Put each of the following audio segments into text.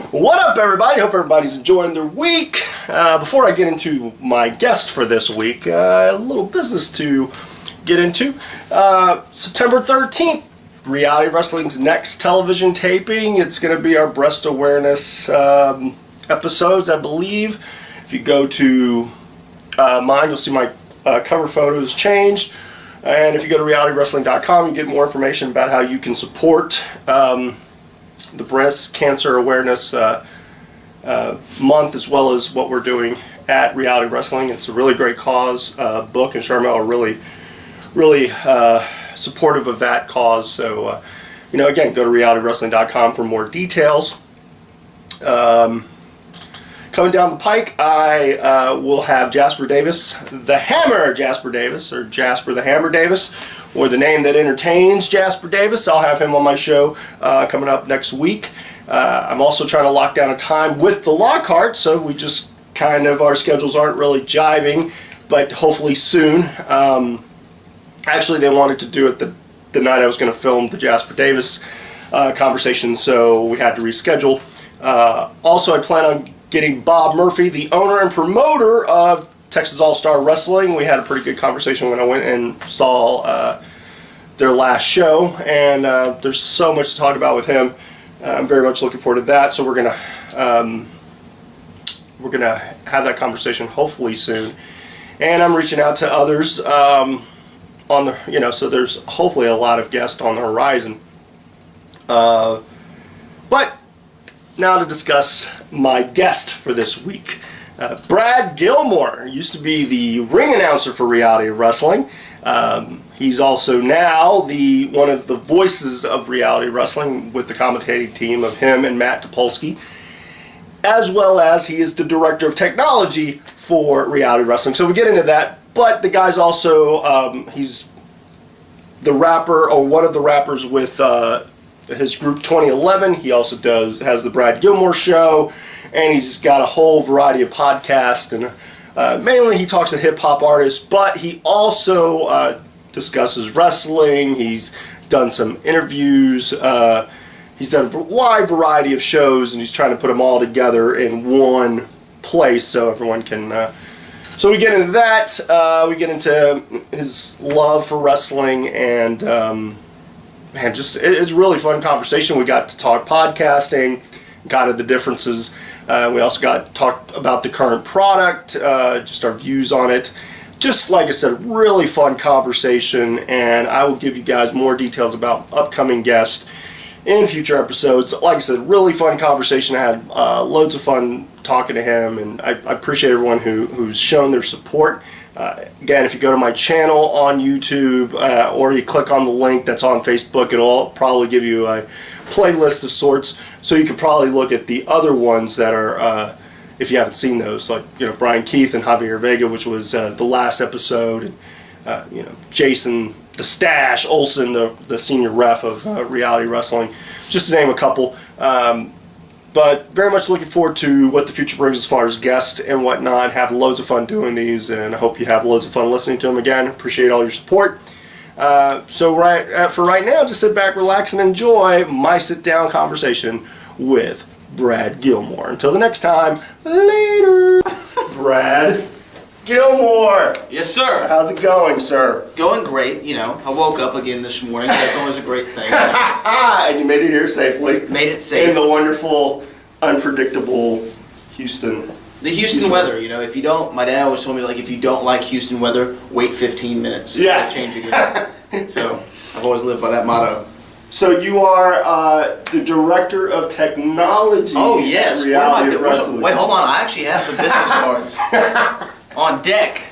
What up, everybody? Hope everybody's enjoying their week. Before I get into my guest for this week, a little business to get into. September 13th, Reality Wrestling's next television taping. It's going to be our breast awareness episodes, I believe. If you go to mine, you'll see my cover photos changed. And if you go to realitywrestling.com, you get more information about how you can support the breast cancer awareness month, as well as what we're doing at Reality Wrestling. It's a really great cause. Book and Charmel are really supportive of that cause. So, again, go to realitywrestling.com for more details. Coming down the pike, I will have Jasper Davis, the Hammer Jasper Davis, or Jasper the Hammer Davis, or the name that entertains Jasper Davis. I'll have him on my show coming up next week. I'm also trying to lock down a time with the Lockhart, so we just our schedules aren't really jiving, but hopefully soon. Actually, they wanted to do it the night I was going to film the Jasper Davis conversation, so we had to reschedule. Also, I plan on getting Bob Murphy, the owner and promoter of Texas All-Star Wrestling. We had a pretty good conversation when I went and saw their last show, and there's so much to talk about with him. I'm very much looking forward to that. So we're gonna have that conversation hopefully soon, and I'm reaching out to others on the so there's hopefully a lot of guests on the horizon. But now to discuss my guest for this week. Brad Gilmore used to be the ring announcer for Reality Wrestling. He's also now one of the voices of Reality Wrestling with the commentating team of him and Matt Topolsky, as well as he is the director of technology for Reality Wrestling. So we get into that, but the guy's also, he's the rapper, or one of the rappers with his group 2011. He also has the Brad Gilmore Show, and he's got a whole variety of podcasts, and mainly he talks to hip-hop artists, but he also discusses wrestling. He's done some interviews. He's done a wide variety of shows, and he's trying to put them all together in one place so everyone can... So we get into that. We get into his love for wrestling, and it's a really fun conversation. We got to talk podcasting, got at the differences. We also talked about the current product, just our views on it. Just like I said, really fun conversation, and I will give you guys more details about upcoming guests in future episodes. Like I said, really fun conversation. I had loads of fun talking to him, and I appreciate everyone who's shown their support. Again, if you go to my channel on YouTube, or you click on the link that's on Facebook, it'll probably give you a playlist of sorts, so you could probably look at the other ones that are, if you haven't seen those, like Brian Keith and Javier Vega, which was the last episode, and Jason the Stash Olsen, the senior ref of Reality Wrestling, just to name a couple. But very much looking forward to what the future brings as far as guests and whatnot. Have loads of fun doing these, and I hope you have loads of fun listening to them. Again, appreciate all your support. So for right now, just sit back, relax, and enjoy my sit-down conversation with Brad Gilmore. Until the next time, later. Brad Gilmore. Yes, sir. How's it going, sir? Going great. I woke up again this morning. That's always a great thing. And you made it here safely. Made it safe. In the wonderful, unpredictable Houston. The Houston weather, if you don't, my dad always told me, if you don't like Houston weather, wait 15 minutes. Yeah. It'll change again. So I've always lived by that motto. So you are the director of technology. Oh, yes. At Reality Wrestling. Wait, hold on. I actually have the business cards on deck.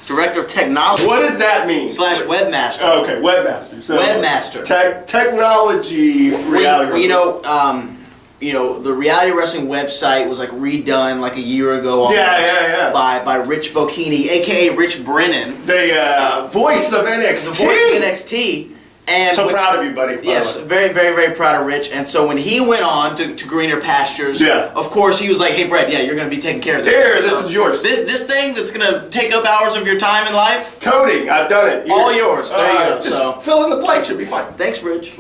Director of technology. What does that mean? / webmaster. Oh, okay, webmaster. So webmaster. Technology. Reality Wrestling. The Reality Wrestling website was redone a year ago. Almost, By Rich Bocchini, aka Rich Brennan, the voice of NXT. The voice of NXT, And so proud of you, buddy. Yes, very, very, very proud of Rich. And so when he went on to greener pastures, of course he was like, "Hey, Brad, yeah, you're going to be taking care of this. Here, this is yours. This thing that's going to take up hours of your time in life. Coding, I've done it. Here. All yours. There you go. Just fill in the blank, should be fine. Thanks, Rich.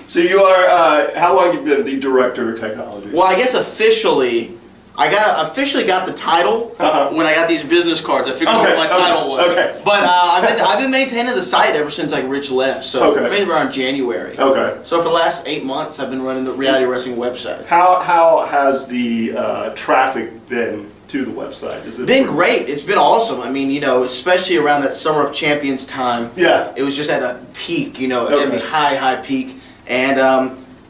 So you are. How long have you been the director of technology? Well, I guess officially. I officially got the title when I got these business cards. I figured out what my title was. Okay. But I've been maintaining the site ever since like Rich left. So maybe around January. Okay. So for the last 8 months, I've been running the reality wrestling website. How has the traffic been to the website? Is it been great? It's been awesome. I mean, you know, especially around that Summer of Champions time. Yeah. It was just at a peak. You know, at a high peak. And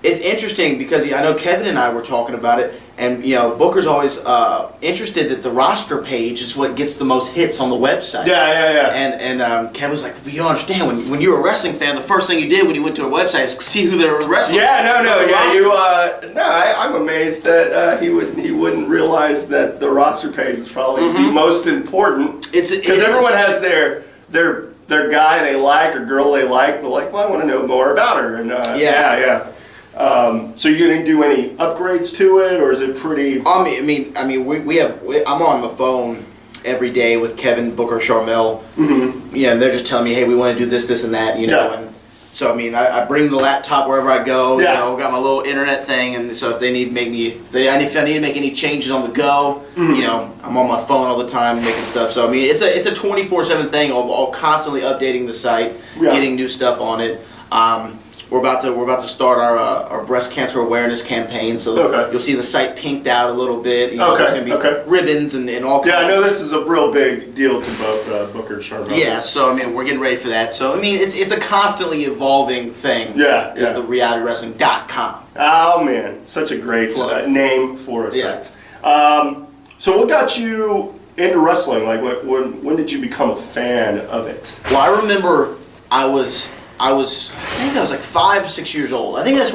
it's interesting because I know Kevin and I were talking about it. And, you know, Booker's always interested that the roster page is what gets the most hits on the website. Yeah. And Kevin was like, "But you don't understand, when you were a wrestling fan, the first thing you did when you went to a website is see who they were wrestling." I'm amazed that he wouldn't realize that the roster page is probably the most important. Because everyone has their guy they like or girl they like. They're like, "Well, I want to know more about her." And so you gonna do any upgrades to it, or is it pretty? I mean, I'm on the phone every day with Kevin, Booker, Charmel. Yeah, and they're just telling me, "Hey, we want to do this, and that," you know. And so I mean, I bring the laptop wherever I go. You know, got my little internet thing, and so if they need to make if I need to make any changes on the go, you know, I'm on my phone all the time making stuff. So I mean, it's a 24/7 thing. I'll constantly updating the site, getting new stuff on it. We're about to start our breast cancer awareness campaign, so you'll see the site pinked out a little bit. You know, there's going to be ribbons and all kinds. Yeah, I know this is a real big deal to both Booker and Charlotte. Yeah, so I mean, we're getting ready for that. So I mean, it's a constantly evolving thing. Yeah, is the realitywrestling.com. Oh man, such a great name for a site. So what got you into wrestling? Like, when did you become a fan of it? Well, I remember I think I was like 5 or 6 years old. I think that's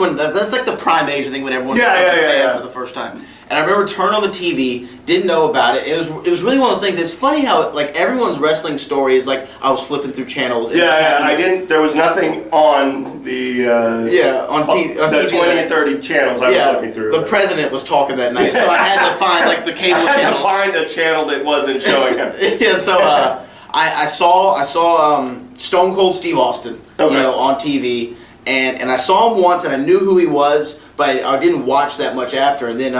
like the prime age. I think when everyone became a fan for the first time. And I remember turning on the TV, didn't know about it. It was really one of those things. It's funny how like everyone's wrestling story is like I was flipping through channels. I didn't. There was nothing on the on TV, 20, 30 channels I was looking through. The president was talking that night, so I had to find like the cable channels. I had to find a channel that wasn't showing him. So I saw Stone Cold Steve Austin, you know, on TV, and I saw him once, and I knew who he was, but I didn't watch that much after. And then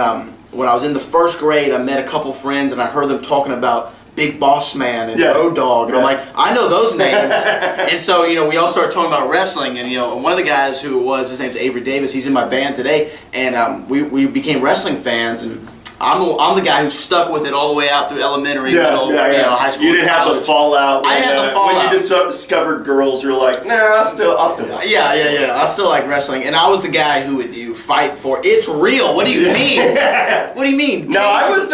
when I was in the first grade, I met a couple friends, and I heard them talking about Big Boss Man and Road Dogg, and I'm like, I know those names. And so, you know, we all started talking about wrestling, and you know, one of the guys his name's Avery Davis. He's in my band today, and we became wrestling fans, and I'm the guy who stuck with it all the way out through elementary, middle, high school. You didn't have the fallout. I didn't have the fallout. When you just discovered girls, you're like, nah, I'll still watch. Yeah. I still like wrestling, and I was the guy who would fight for. It's real. What do you mean? What do you mean? No, I was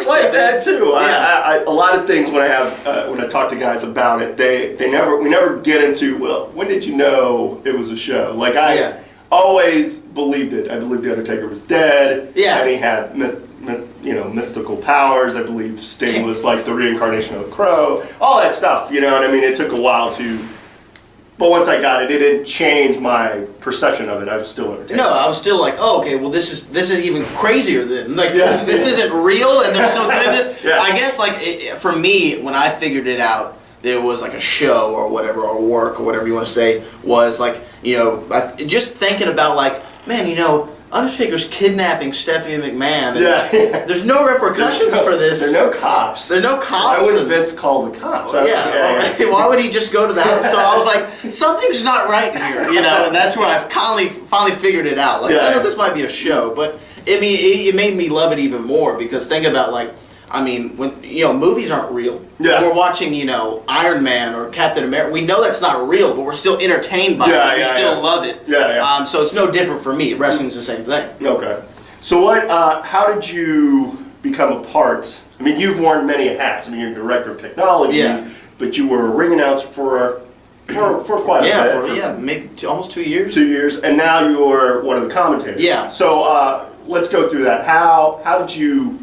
like that too. A lot of things when I talk to guys about it, we never get into, well, when did you know it was a show? Like I always believed it. I believed the Undertaker was dead. Yeah, and he had mystical powers. I believe Sting was like the reincarnation of the Crow. All that stuff, you know what I mean? It took a while but once I got it, it didn't change my perception of it. I was still entertained. No, I was still like, oh, okay, well, this is even crazier than, like, this isn't real, and they're still doing it. I guess, like, for me, when I figured it out, there was like a show or whatever, or work or whatever you want to say, was like, you know, just thinking about like, man, you know, Undertaker's kidnapping Stephanie McMahon. And there's no repercussions for this. There are no cops. Why would Vince call the cops? Why would he just go to the house? So I was like, something's not right here, you know. And that's where I finally figured it out. Like, I know this might be a show, but it made me love it even more, because think about, like, I mean, when, you know, movies aren't real. Yeah. We're watching, you know, Iron Man or Captain America. We know that's not real, but we're still entertained by it. We still love it. So it's no different for me. Wrestling's the same thing. Okay. So how did you become a part? I mean, you've worn many hats. I mean, you're director of technology, but you were a ring announcer for quite a bit. Maybe almost 2 years. 2 years, and now you're one of the commentators. Yeah. So let's go through that. How did you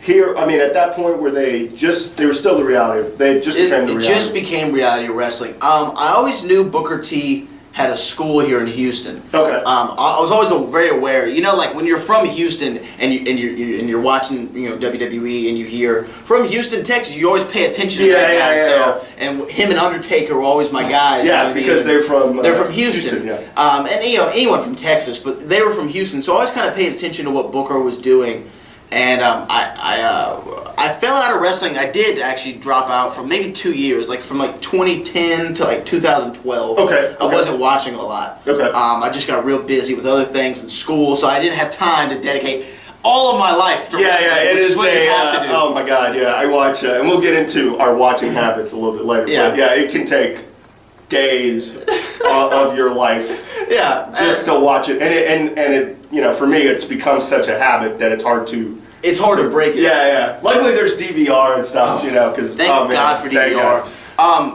here, I mean, at that point where they were still the reality, they just became the reality. It just became reality wrestling. I always knew Booker T had a school here in Houston. Okay. I was always very aware. You know, like when you're from Houston and you're watching, WWE and you hear from Houston, Texas, you always pay attention to that guy. So and him and Undertaker were always my guys. Yeah, because they're from Houston. yeah. And anyone from Texas, but they were from Houston, so I always kind of paid attention to what Booker was doing. And I fell out of wrestling. I did actually drop out for maybe 2 years, like from 2010 to 2012. Okay. I wasn't watching a lot. Okay. I just got real busy with other things in school, so I didn't have time to dedicate all of my life to wrestling. Yeah, it which is what you have to do. oh my God, yeah. I watch, and we'll get into our watching habits a little bit later. Yeah. But yeah, it can take days of your life. Yeah. Just to watch it, and it, for me, it's become such a habit that it's hard to. It's hard to break it. Yeah. Luckily, there's DVR and stuff, because thank God for DVR.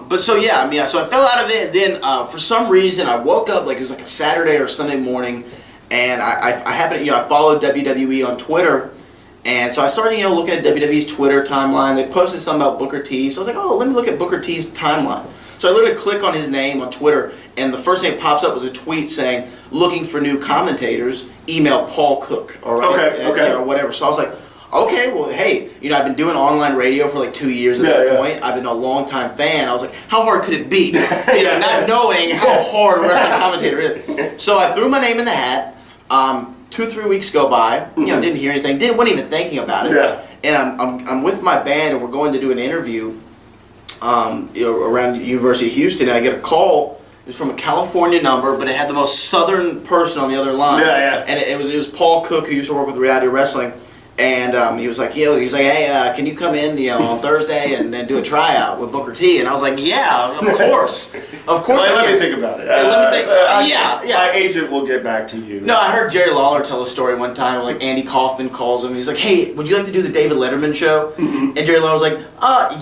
But so I fell out of it, and then for some reason I woke up it was like a Saturday or Sunday morning, and I happened I followed WWE on Twitter, and so I started looking at WWE's Twitter timeline. They posted something about Booker T, so I was like, oh, let me look at Booker T's timeline. So I literally click on his name on Twitter, and the first thing that pops up was a tweet saying, looking for new commentators, email Paul Cook, or whatever. So I was like, okay, well, hey, I've been doing online radio for 2 years at that point. I've been a long-time fan. I was like, how hard could it be? Not knowing how hard a wrestling commentator is. So I threw my name in the hat. 2-3 weeks go by. Didn't hear anything. Wasn't even thinking about it. Yeah. And I'm with my band, and we're going to do an interview around the University of Houston, and I get a call. It was from a California number, but it had the most southern person on the other line. Yeah. And it was Paul Cook, who used to work with Reality Wrestling. And he was like, hey, can you come in, on Thursday and do a tryout with Booker T? And I was like, yeah, of course. Let me think about it. Let me think. Yeah. My agent will get back to you. No, I heard Jerry Lawler tell a story one time, Andy Kaufman calls him. He's like, hey, would you like to do the David Letterman show? Mm-hmm. And Jerry Lawler was like,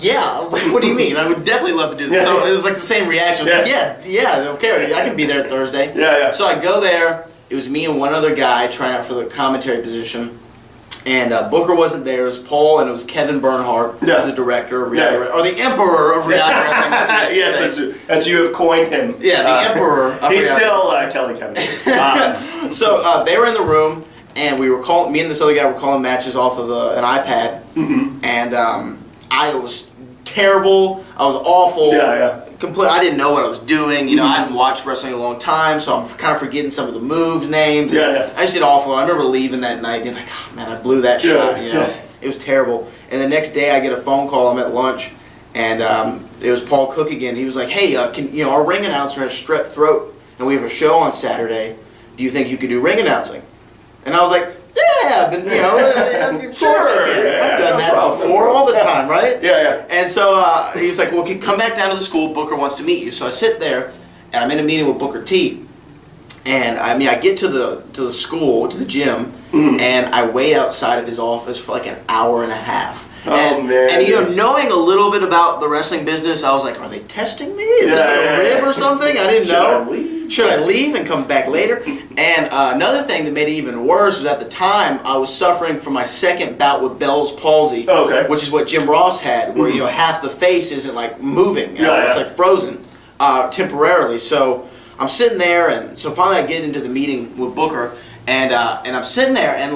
yeah. What do you mean? I would definitely love to do this. So it was the same reaction. I was like, yeah, okay, I can be there Thursday. Yeah. So I go there. It was me and one other guy trying out for the commentary position. And Booker wasn't there. It was Paul, and it was Kevin Bernhardt, who was the director of reality, or the emperor of reality wrestling. Yes, as you have coined him. Yeah, the emperor of he's reality. Still Kelly Kevin. So they were in the room, and we were calling. Me and this other guy were calling matches off of an iPad, and I was terrible. I was awful. Yeah. I didn't know what I was doing. I hadn't watched wrestling in a long time, so I'm kind of forgetting some of the move names. Yeah. I just did awful. I remember leaving that night being like, oh, man, I blew that shot. It was terrible. And the next day I get a phone call. I'm at lunch, and it was Paul Cook again. He was like, hey, our ring announcer has strep throat, and we have a show on Saturday. Do you think you could do ring announcing? And I was like, yeah, but of course I can. I've done that before all the time, right? Yeah. And so he was like, well, come back down to the school. Booker wants to meet you. So I sit there, and I'm in a meeting with Booker T. And I get to the school, to the gym, and I wait outside of his office for an hour and a half. Man. And knowing a little bit about the wrestling business, I was like, are they testing me? Is this a rib or something? I didn't know. Should I leave and come back later? And another thing that made it even worse was at the time I was suffering from my second bout with Bell's palsy, which is what Jim Ross had, where half the face isn't moving, it's frozen temporarily. So I'm sitting there, and so finally I get into the meeting with Booker, and I'm sitting there, and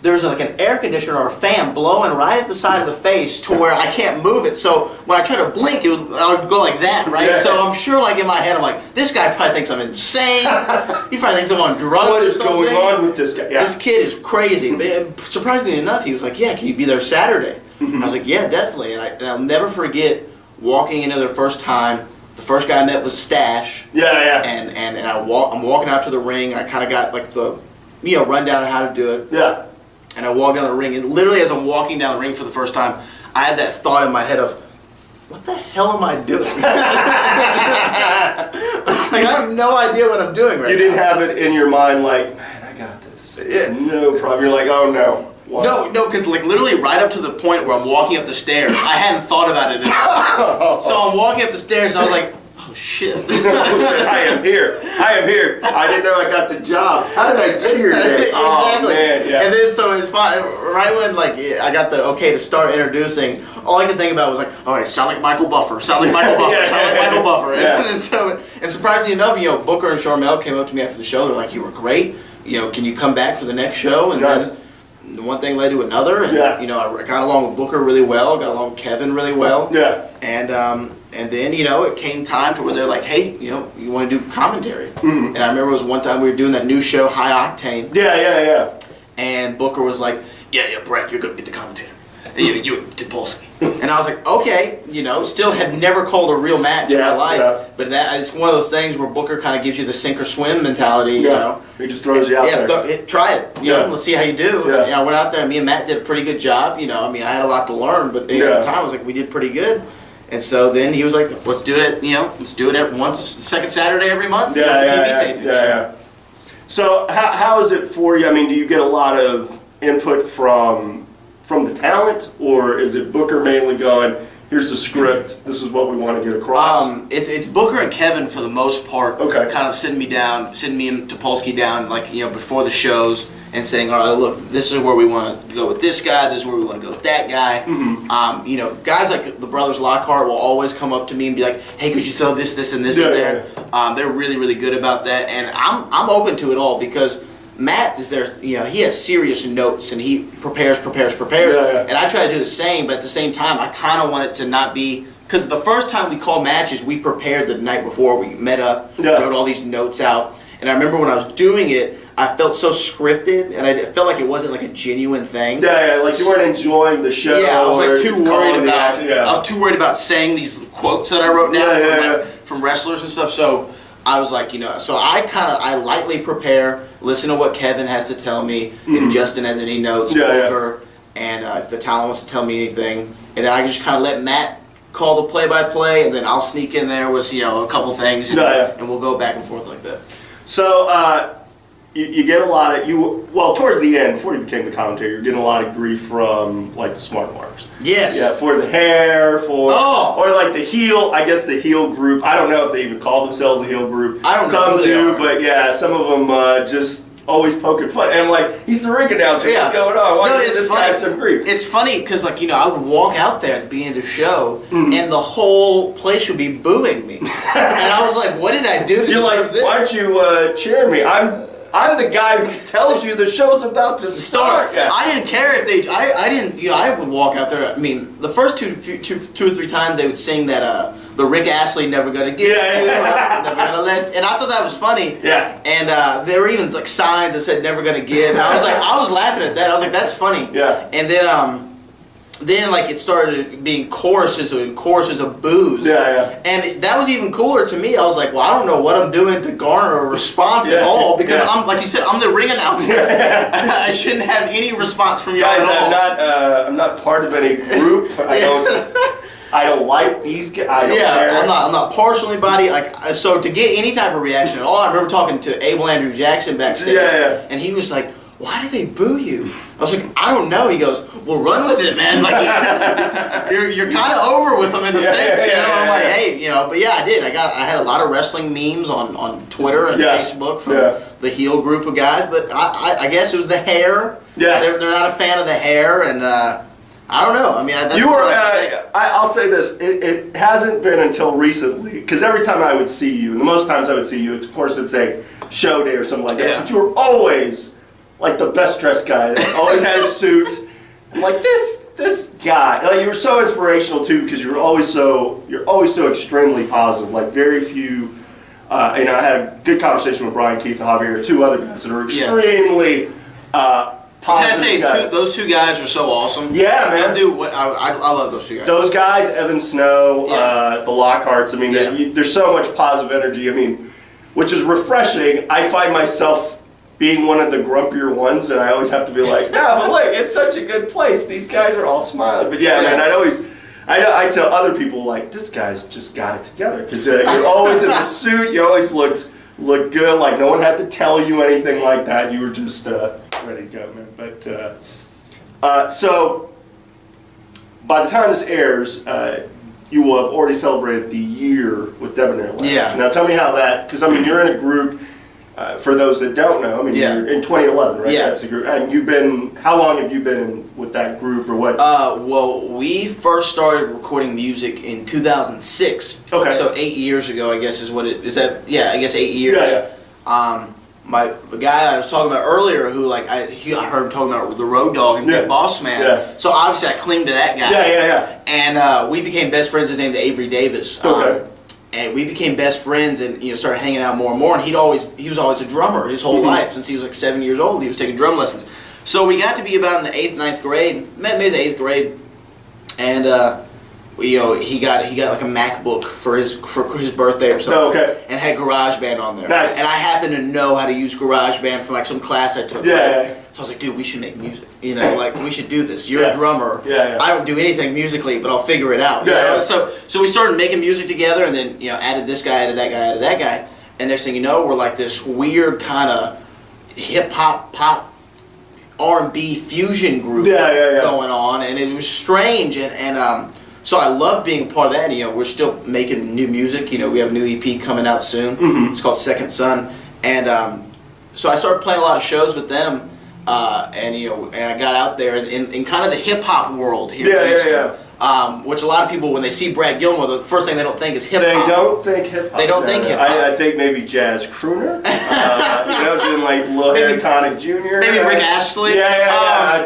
there's an air conditioner or a fan blowing right at the side of the face to where I can't move it. So when I try to blink, I would go like that, right? Yeah. So I'm sure in my head, I'm like, this guy probably thinks I'm insane. He probably thinks I'm on drugs or something. What is going on with this guy? Yeah. This kid is crazy. But surprisingly enough, he was like, yeah, can you be there Saturday? I was like, yeah, definitely. And I'll never forget walking into their first time. The first guy I met was Stash. Yeah. And I'm walking out to the ring. I kind of got the rundown of how to do it. Yeah. And I walk down the ring, and literally as I'm walking down the ring for the first time, I had that thought in my head of, what the hell am I doing? I was like, I have no idea what I'm doing right now. You didn't have it in your mind man, I got this. Yeah. No problem. You're like, oh no. Wow. No, because literally right up to the point where I'm walking up the stairs, I hadn't thought about it at all. So I'm walking up the stairs, and I was like, oh oh shit. I am here. I am here. I didn't know I got the job. How did I get here today? Exactly. Oh, man, yeah. And then so it's fine. Right when like I got the okay to start introducing, all I could think about was like, all right, sound like Michael Buffer, sound like Michael Buffer, sound like Michael Buffer. Yeah. And surprisingly enough, Booker and Charmel came up to me after the show. They're like, you were great. Can you come back for the next show? And Nice. then one thing led to another, and Yeah. I got along with Booker really well, got along with Kevin really well. Yeah. And then, it came time to where they're like, hey, you want to do commentary? Mm-hmm. And I remember it was one time we were doing that new show, High Octane. Yeah. And Booker was like, yeah, Brad, you're going to be the commentator. You Topolsky. And I was like, okay, still had never called a real match in my life. Yeah. But it's one of those things where Booker kind of gives you the sink or swim mentality, He just throws you out there. Try it. Let's see how you do. Yeah. And I went out there, and me and Matt did a pretty good job. I had a lot to learn, but at the time I was like, we did pretty good. And so then he was like, let's do it, let's do it every second Saturday every month. For TV taping. Yeah. So how is it for you? I mean, do you get a lot of input from the talent, or is it Booker mainly going, here's the script, this is what we want to get across? It's Booker and Kevin for the most part. Okay. Kind of sitting me and Topolsky down, before the shows, and saying, all right, look, this is where we want to go with this guy, this is where we want to go with that guy. Mm-hmm. Guys like the brothers Lockhart will always come up to me and be like, hey, could you throw this, and this in there? Yeah. They're really, really good about that, and I'm open to it all, because Matt is there, he has serious notes, and he prepares. Yeah. And I try to do the same, but at the same time, I kind of want it to not be, because the first time we called matches, we prepared the night before. We met up, wrote all these notes out, and I remember when I was doing it, I felt so scripted, and I felt like it wasn't like a genuine thing. Yeah, like you weren't enjoying the show. Yeah, I was like too worried about. Yeah. I was too worried about saying these quotes that I wrote down from wrestlers and stuff. So I was like, so I lightly prepare, listen to what Kevin has to tell me, if Justin has any notes, Booker, and if the talent wants to tell me anything, and then I just kind of let Matt call the play-by-play, and then I'll sneak in there with a couple things, and we'll go back and forth like that. So you get a lot of towards the end, before you became the commentator, you're getting a lot of grief from like the smart marks. Yes. Yeah, for the hair, or like the heel. I guess the heel group. I don't know if they even call themselves a heel group. I don't know. Some do, but yeah, some of them just always poking fun. And I'm like, he's the ring announcer. Yeah. What's going on? Why is this funny. guy some grief? It's funny because I would walk out there at the beginning of the show, and the whole place would be booing me, and I was like, "What did I do to You're deserve like, this?" why aren't you cheering me? I'm the guy who tells you the show's about to start. Yeah. I didn't care if they. I didn't. I would walk out there. I mean, the first two or three times they would sing that the Rick Astley "Never Gonna Give," never gonna let. And I thought that was funny. Yeah. And there were even like signs that said "Never Gonna Give." And I was laughing at that. I was like, that's funny. Yeah. And then like it started being choruses of boos. Yeah. And that was even cooler to me. I was like, well, I don't know what I'm doing to garner a response at all, because I'm, like you said, I'm the ring announcer. I shouldn't have any response from y'all Guys, at all. I'm not part of any group. I don't like these guys. I don't care. I'm not partial to anybody. So to get any type of reaction at all, I remember talking to Abel Andrew Jackson backstage, and he was like, why do they boo you? I was like, I don't know. He goes, well, run with it, man. Like, you're kind of over with them in the States, I'm like, hey, but yeah, I did. I had a lot of wrestling memes on Twitter and Facebook from the heel group of guys, but I guess it was the hair. Yeah. They're not a fan of the hair, and I don't know. I mean, that's you were. I'll say this: it hasn't been until recently, because every time I would see you, and the most times I would see you, of course, it's a show day or something like that. But you were always like the best dressed guy. Always had a suit. I'm like, this guy. Like, you were so inspirational too, because you're always so extremely positive. Like, very few. I had a good conversation with Brian, Keith, and Javier, two other guys that are extremely. Can I say those two guys are so awesome? Yeah, man. I love those two guys. Those guys, Evan Snow, the Lockharts. I mean, there's so much positive energy. I mean, which is refreshing. I find myself being one of the grumpier ones, and I always have to be like, no, but look, it's such a good place. These guys are all smiling. But man, I tell other people, like, this guy's just got it together, because you're always in the suit. You always looked good. Like, no one had to tell you anything like that. You were just ready to go, man. But so by the time this airs, you will have already celebrated the year with Debonair Lounge. Yeah. Now tell me how that, because I mean you're in a group. For those that don't know, I mean you're in 2011, right? Yeah. That's a group, and you've been. How long have you been with that group, or what? Well, we first started recording music in 2006. Okay. So 8 years ago, I guess is what it is. That I guess 8 years. Yeah. The guy I was talking about earlier, who like I heard him talking about the Road Dogg and Big Boss Man. Yeah. So obviously I clinged to that guy. Yeah. And we became best friends. His name's Avery Davis. Okay. And we became best friends, and started hanging out more and more. And he was always a drummer his whole life since he was like 7 years old. He was taking drum lessons. So we got to be about in the 8th, 9th grade, maybe the 8th grade, and he got like a MacBook for his birthday or something. Okay. And had GarageBand on there. Nice. And I happened to know how to use GarageBand from like some class I took. Yeah. So I was like, dude, we should make music. Like we should do this. You're a drummer. Yeah. I don't do anything musically, but I'll figure it out. Yeah. So we started making music together, and then added this guy, added that guy, added that guy, and next thing you know, we're like this weird kind of hip hop, pop, R&B fusion group going on, and it was strange, and so I love being a part of that. We're still making new music. We have a new EP coming out soon. Mm-hmm. It's called Second Son, and so I started playing a lot of shows with them. And I got out there in kind of the hip hop world here. Which a lot of people, when they see Brad Gilmore, the first thing they don't think is hip hop. They don't think hip hop. They don't think hip hop. I think maybe jazz crooner. Doing like Lil Harry Connick Jr. Maybe Rick Astley.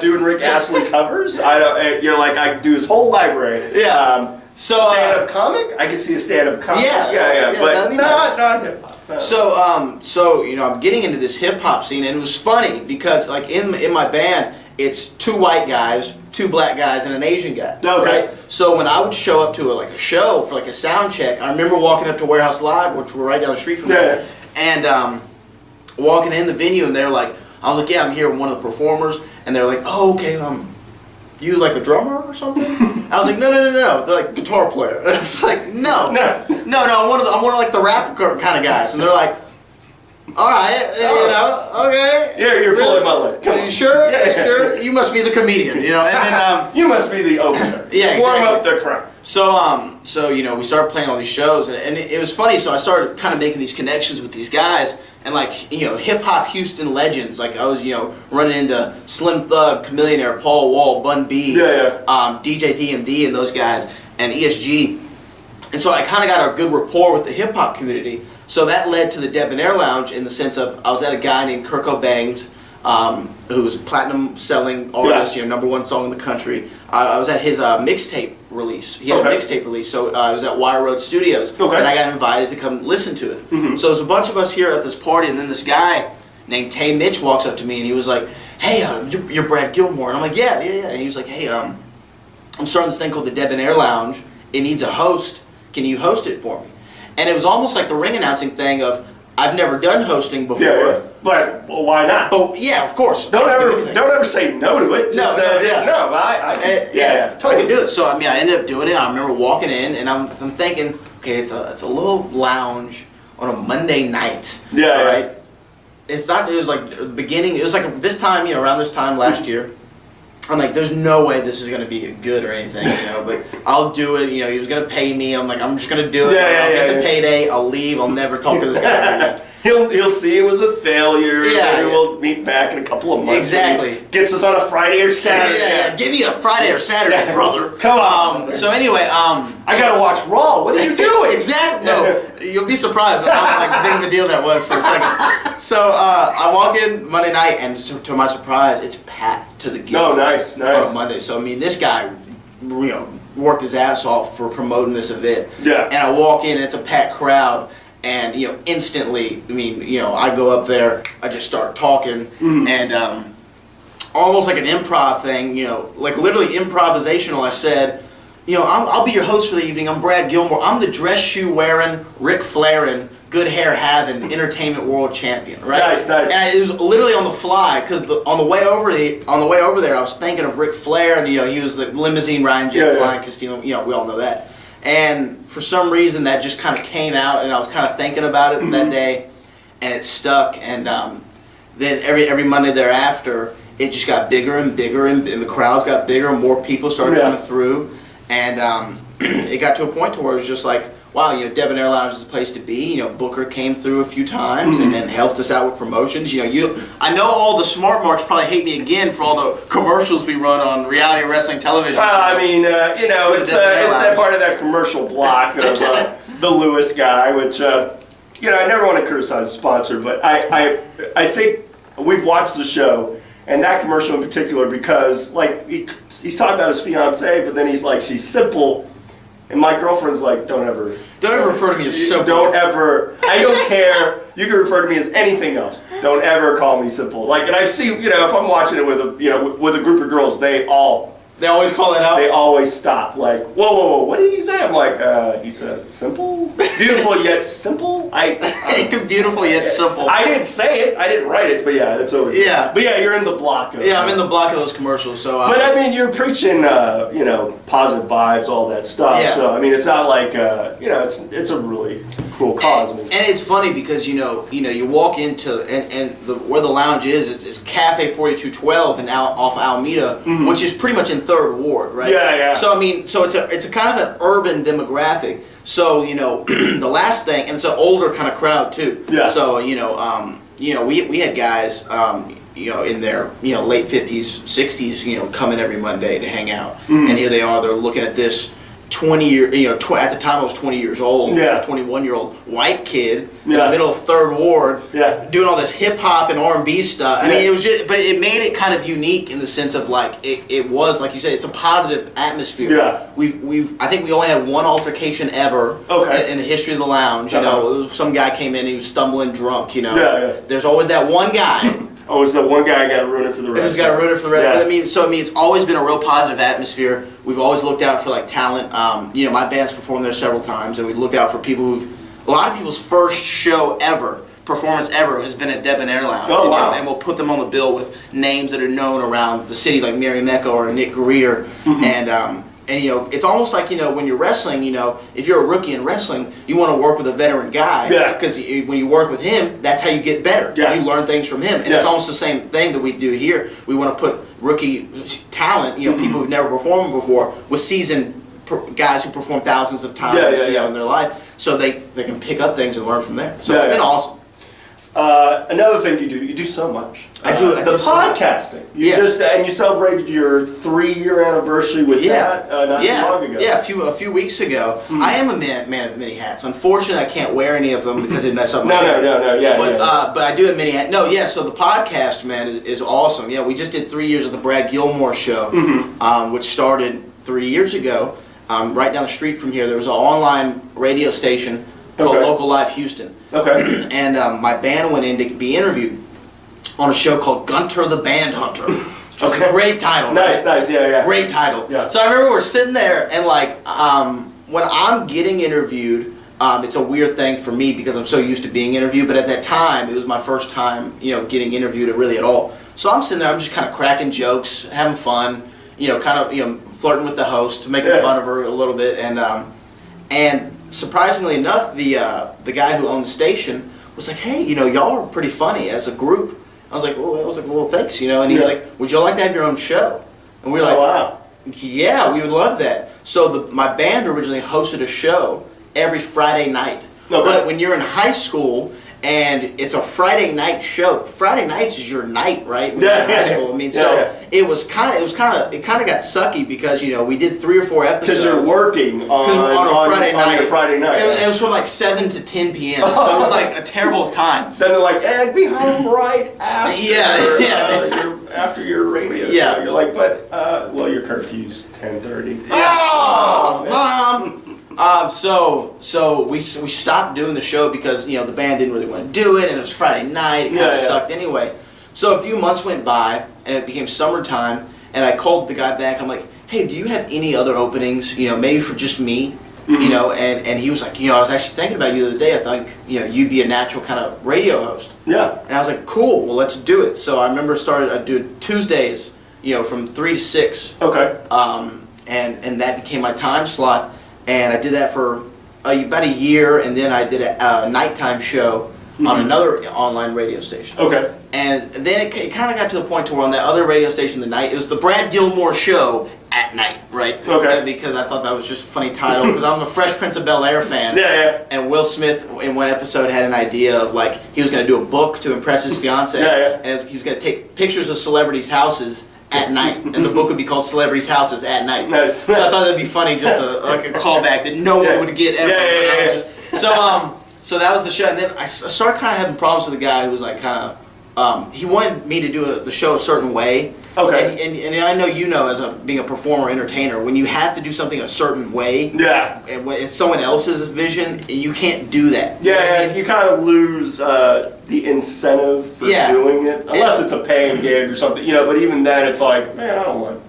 Doing Rick Astley covers. I do his whole library. Yeah. So stand-up comic. I can see a stand-up comic. Yeah, but nice. not hip hop. So I'm getting into this hip hop scene, and it was funny because like in my band, it's 2 white guys, 2 black guys, and an Asian guy. Okay. Right? So when I would show up to a show for like a sound check, I remember walking up to Warehouse Live, which were right down the street from there, and walking in the venue, and they're like, I was like, yeah, I'm here with one of the performers, and they're like, oh, okay, you like a drummer or something? I was like, no. They're like, guitar player. It's like, no. I'm one of like the rap kind of guys, and they're like, all right, okay. Yeah, you're really? fully mullet. Are you sure? Yeah. You sure? You must be the comedian, and then you must be the opener. Yeah, exactly. Warm up the crowd. So we started playing all these shows, and it was funny. So I started kind of making these connections with these guys, and like hip hop Houston legends. Like I was running into Slim Thug, Chameleonaire, Paul Wall, Bun B, DJ DMD, and those guys, and ESG. And so I kind of got a good rapport with the hip hop community. So that led to the Debonair Lounge in the sense of I was at a guy named Kurt Cobain's, who's a platinum selling artist, #1 song in the country. I was at his mixtape release. He had a mixtape release, so I was at Wire Road Studios, and I got invited to come listen to it. Mm-hmm. So there's a bunch of us here at this party, and then this guy named Tay Mitch walks up to me, and he was like, hey, you're Brad Gilmore. And I'm like, yeah. And he was like, hey, I'm starting this thing called the Debonair Lounge. It needs a host. Can you host it for me? And it was almost like the ring announcing thing of, I've never done hosting before. Yeah. But why not? But yeah, of course. Don't ever say no to it. No, I can do it. So I ended up doing it. I remember walking in, and I'm thinking, okay, it's a little lounge on a Monday night. Yeah. Right. It's not. It was like the beginning. It was like this time, around this time last year. I'm like, there's no way this is gonna be good or anything, but I'll do it. He was gonna pay me. I'm like, I'm just gonna do it. I'll get the payday. I'll leave. I'll never talk to this guy ever again. He'll see it was a failure. Maybe we'll meet back in a couple of months. Exactly. Gets us on a Friday or Saturday. Yeah. Give me a Friday or Saturday, brother. Come on. So anyway, I gotta watch Raw. What are you doing? Exactly. No, you'll be surprised how like big of a deal that was for a second. So I walk in Monday night, and to my surprise, it's packed to the gills. Oh, nice. On Monday. So this guy, worked his ass off for promoting this event. Yeah. And I walk in, and it's a packed crowd. And instantly, I go up there, I just start talking, and almost like an improv thing, like literally improvisational. I said, I'll be your host for the evening. I'm Brad Gilmore. I'm the dress shoe wearing, Ric Flairin', good hair having, entertainment world champion. Right? Nice. And it was literally on the fly because on the way over there, I was thinking of Ric Flair, and he was the limousine Ryan Jet flying Castillo. We all know that. And for some reason, that just kind of came out, and I was kind of thinking about it that day, and it stuck. And then every Monday thereafter, it just got bigger and bigger, and the crowds got bigger, and more people started coming through. And it got to a point to where it was just like, wow, Debonair Lounge is the place to be. Booker came through a few times and then helped us out with promotions. I know all the smart marks probably hate me again for all the commercials we run on reality wrestling television. I mean, it's that part of that commercial block of the Lewis guy, which, I never want to criticize a sponsor, but I think we've watched the show, and that commercial in particular, because, like, he's talking about his fiancée, but then he's like, she's simple. And my girlfriend's like, don't ever refer to me as simple. Don't ever. I don't care. You can refer to me as anything else. Don't ever call me simple. Like, and I see, if I'm watching it with a group of girls, they always call that out. They always stop. Like, whoa, what did he say? I'm like, he said simple, beautiful yet simple. Beautiful yet simple. I didn't say it. I didn't write it. But yeah, it's always. Yeah. But yeah, you're in the block. I'm in the block of those commercials. So. But I mean, you're preaching, positive vibes, all that stuff. Yeah. So I mean, it's not like, it's a really cool cause. I mean, and it's funny because you walk into where the lounge is Cafe 4212 and out off Alameda, which is pretty much in Third Ward, right? Yeah. So I mean, so it's a kind of an urban demographic. So the last thing, and it's an older kind of crowd too. Yeah. So we had guys in their late 50s, 60s, come in every Monday to hang out, and here they are. They're looking at this 20-year, at the time I was 20 years old, 21-year-old white kid in the middle of Third Ward, doing all this hip hop and R&B stuff. I mean, it was just, but it made it kind of unique in the sense of like it was like you said, it's a positive atmosphere. Yeah. I think we only had one altercation ever in the history of the lounge. Some guy came in, he was stumbling drunk. There's always that one guy. Oh, it's that one guy I got to ruin it for the rest. Who's got to ruin it for the rest? Yeah. But I mean, it's always been a real positive atmosphere. We've always looked out for like talent. My band's performed there several times, and we looked out for people a lot of people's first performance ever has been at Debonair Lounge. Oh, wow. And we'll put them on the bill with names that are known around the city, like Mary Mecca or Nick Greer, and it's almost like when you're wrestling, if you're a rookie in wrestling, you want to work with a veteran guy, because when you work with him, that's how you get better. You learn things from him, and it's almost the same thing that we do here. We want to put rookie talent, people who've never performed before, with seasoned guys who perform thousands of times, in their life, so they can pick up things and learn from there. So it's been awesome. Another thing you do so much. I do podcasting. You celebrated your 3-year anniversary with that not too long ago. Yeah, a few weeks ago. I am a man of many hats. Unfortunately, I can't wear any of them because it mess up my hair. No. But I do have many hats. No, yeah. So the podcast, man, is awesome. Yeah, we just did 3 years of the Brad Gilmore Show, which started 3 years ago. Right down the street from here, there was an online radio station called Local Live Houston. Okay. And my band went in to be interviewed on a show called Gunter the Band Hunter. Which was a great title. Nice, yeah. Great title. Yeah. So I remember we're sitting there and when I'm getting interviewed, it's a weird thing for me because I'm so used to being interviewed, but at that time, it was my first time, getting interviewed really at all. So I'm sitting there, I'm just kind of cracking jokes, having fun, flirting with the host, making fun of her a little bit, and surprisingly enough, the guy who owned the station was like, "Hey, y'all are pretty funny as a group." I was like, "Well, thanks," and he was like, "Would you like to have your own show?" And we were like, "Wow, yeah, we would love that." So my band originally hosted a show every Friday night, but when you're in high school and it's a Friday night show, Friday nights is your night, right? When you're in high school. I mean, it kind of got sucky because we did 3 or 4 episodes. Because you're working on a Friday night. It was from like 7 to 10 p.m. So it was like a terrible time. Then they're like, "And be home right after after your radio show." You're like, "But your curfew's 10:30." Oh, Mom. So we stopped doing the show because the band didn't really want to do it, and it was Friday night. It kind of sucked anyway. So a few months went by, and it became summertime, and I called the guy back. I'm like, "Hey, do you have any other openings? Maybe for just me?" And he was like, "I was actually thinking about you the other day. I think you'd be a natural kind of radio host." Yeah. And I was like, "Cool. Well, let's do it." So I remember I do Tuesdays, from 3 to 6. Okay. And that became my time slot. And I did that for about a year, and then I did a nighttime show on another online radio station. Okay. And then it kind of got to the point to where on that other radio station, it was the Brad Gilmore Show at night, right? Okay. Because I thought that was just a funny title, because I'm a Fresh Prince of Bel-Air fan. Yeah. And Will Smith, in one episode, had an idea of, like, he was going to do a book to impress his fiance. Yeah. And he was going to take pictures of celebrities' houses at night, and the book would be called Celebrities' Houses at Night. Nice. So I thought that'd be funny, just like a callback that no one would get ever. So that was the show, and then I started kind of having problems with the guy who was like he wanted me to do the show a certain way. Okay. And I know as being a performer, entertainer, when you have to do something a certain way, and when it's someone else's vision, you can't do that. Yeah, you kind of lose the incentive for doing it, unless it's a paying gig or something. But even then, it's like, man, I don't want.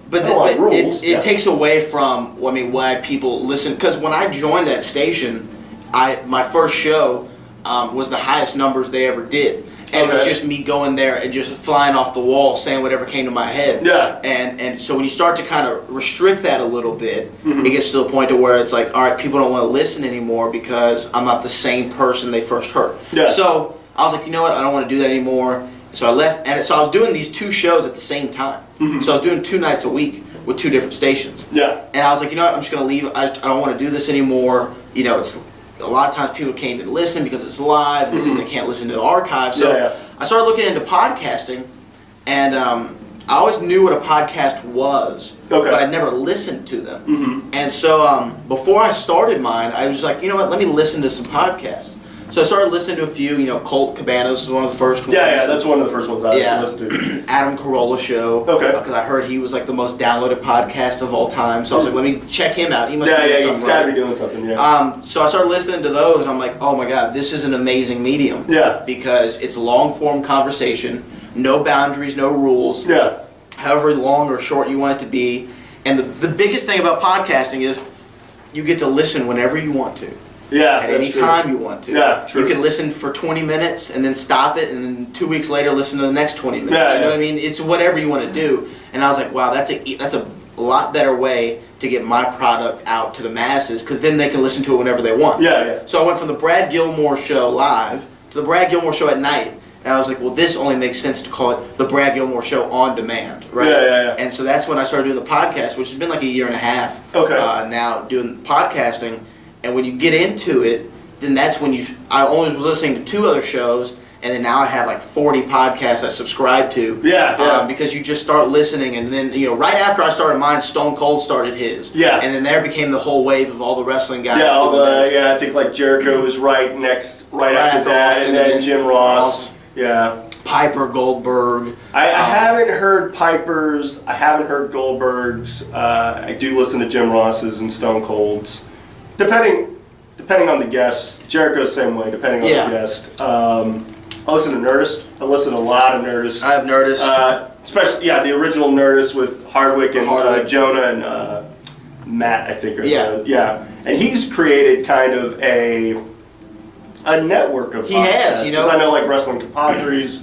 Rules. It takes away from why people listen. Because when I joined that station, my first show was the highest numbers they ever did. And it was just me going there and just flying off the wall, saying whatever came to my head. Yeah. And so when you start to kind of restrict that a little bit, it gets to the point to where it's like, all right, people don't want to listen anymore because I'm not the same person they first heard. Yeah. So I was like, you know what, I don't want to do that anymore. So I left, and so I was doing these 2 shows at the same time. So I was doing 2 nights a week with 2 different stations. Yeah. And I was like, you know what, I'm just going to leave. I don't want to do this anymore. It's a lot of times people can't even listen because it's live, and they can't listen to the archive. So I started looking into podcasting, and I always knew what a podcast was, but I'd never listened to them. And so before I started mine, I was like, you know what, let me listen to some podcasts. So I started listening to a few, Colt Cabanas was one of the first ones. Yeah, that's one of the first ones I listened to. Adam Carolla Show. Okay. Because I heard he was like the most downloaded podcast of all time. So I was like, let me check him out. He must be doing something he's got to be doing something, So I started listening to those, and I'm like, oh my God, this is an amazing medium. Yeah. Because it's long-form conversation, no boundaries, no rules. Yeah. However long or short you want it to be. And the biggest thing about podcasting is you get to listen whenever you want to. Yeah, at any time you want to. Yeah, true. You can listen for 20 minutes and then stop it, and then 2 weeks later listen to the next 20 minutes. Yeah, you know what I mean? It's whatever you want to do. And I was like, wow, that's a lot better way to get my product out to the masses, because then they can listen to it whenever they want. Yeah. So I went from the Brad Gilmore Show live to the Brad Gilmore Show at night. And I was like, well, this only makes sense to call it the Brad Gilmore Show on demand, right? Yeah. And so that's when I started doing the podcast, which has been like a year and a half now doing podcasting. And when you get into it, then that's when I only was listening to 2 other shows, and then now I have like 40 podcasts I subscribe to. Yeah. Because you just start listening, and then, right after I started mine, Stone Cold started his. Yeah. And then there became the whole wave of all the wrestling guys. Yeah, I think like Jericho was right after that, Austin, and then Jim Ross. Yeah. Piper, Goldberg. I haven't heard Piper's. I haven't heard Goldberg's. I do listen to Jim Ross's and Stone Cold's. Depending on the guest. Jericho's the same way, depending on the guest. I listen to Nerdist. I listen to a lot of Nerdist. I have Nerdist. Especially, the original Nerdist with Hardwick and Jonah and Matt, I think. And he's created kind of a network of podcasts. He has, Because I know like Wrestling Compadres.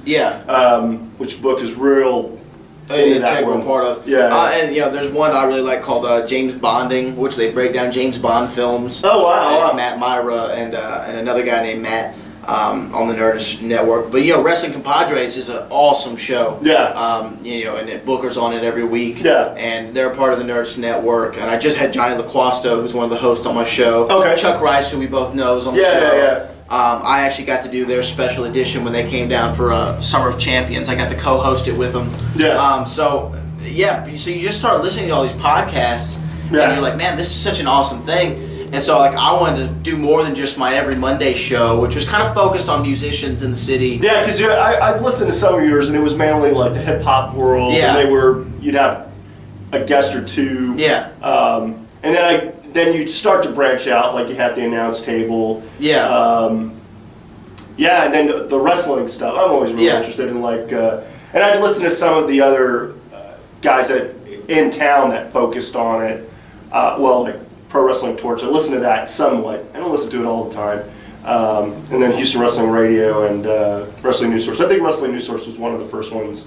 Which book is real. Integral part of. And there's one I really like called James Bonding, which they break down James Bond films. Oh wow! It's Matt Myra and another guy named Matt on the Nerdist Network. But Wrestling Compadres is an awesome show. And Booker's on it every week. And they're part of the Nerdist Network. And I just had Johnny LaQuasto, who's one of the hosts on my show. Okay. Chuck Rice, who we both know, is on the show. I actually got to do their special edition when they came down for Summer of Champions. I got to co-host it with them. So you just start listening to all these podcasts, and you're like, man, this is such an awesome thing. And so, I wanted to do more than just my every Monday show, which was kind of focused on musicians in the city. Yeah, because I've listened to some of yours, and it was mainly like the hip hop world. And you'd have a guest or 2. And then you start to branch out, like you have the announce table. And then the wrestling stuff. I'm always really interested in and I'd listen to some of the other guys in town that focused on it. Like Pro Wrestling Torch. I listen to that somewhat. I don't listen to it all the time. And then Houston Wrestling Radio and Wrestling News Source. I think Wrestling News Source was one of the first ones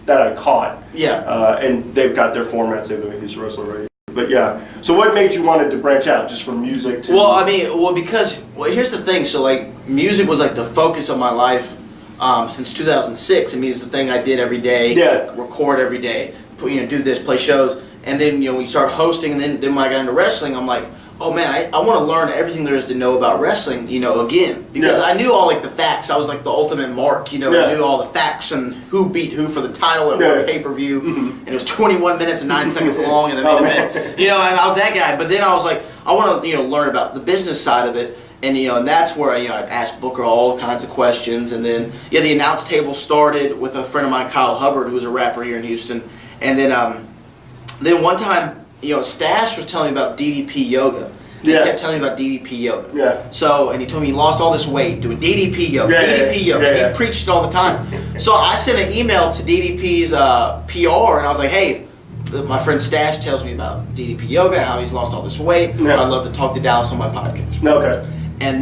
that I caught. And they've got their format same thing with Houston Wrestling Radio. But so what made you wanted to branch out just from music to? Because here's the thing. So music was the focus of my life since 2006. I mean, it's the thing I did every day. Record every day. Do this, play shows. And then, when you start hosting, and then when I got into wrestling, I'm like, oh man, I want to learn everything there is to know about wrestling, again. Because I knew all, the facts. I was like the ultimate mark, I knew all the facts and who beat who for the title at what pay-per-view. And it was 21 minutes and 9 seconds long in the main event. And I was that guy. But then I was like, I want to, learn about the business side of it. And, and that's where, I'd ask Booker all kinds of questions. And then, the announce table started with a friend of mine, Kyle Hubbard, who was a rapper here in Houston. And then one time, Stash was telling me about DDP yoga. He kept telling me about DDP yoga. Yeah. So, and he told me he lost all this weight doing DDP yoga. DDP yoga. He preached it all the time. So I sent an email to DDP's PR, and I was like, hey, my friend Stash tells me about DDP yoga, how he's lost all this weight. Yeah. I'd love to talk to Dallas on my podcast. Okay. And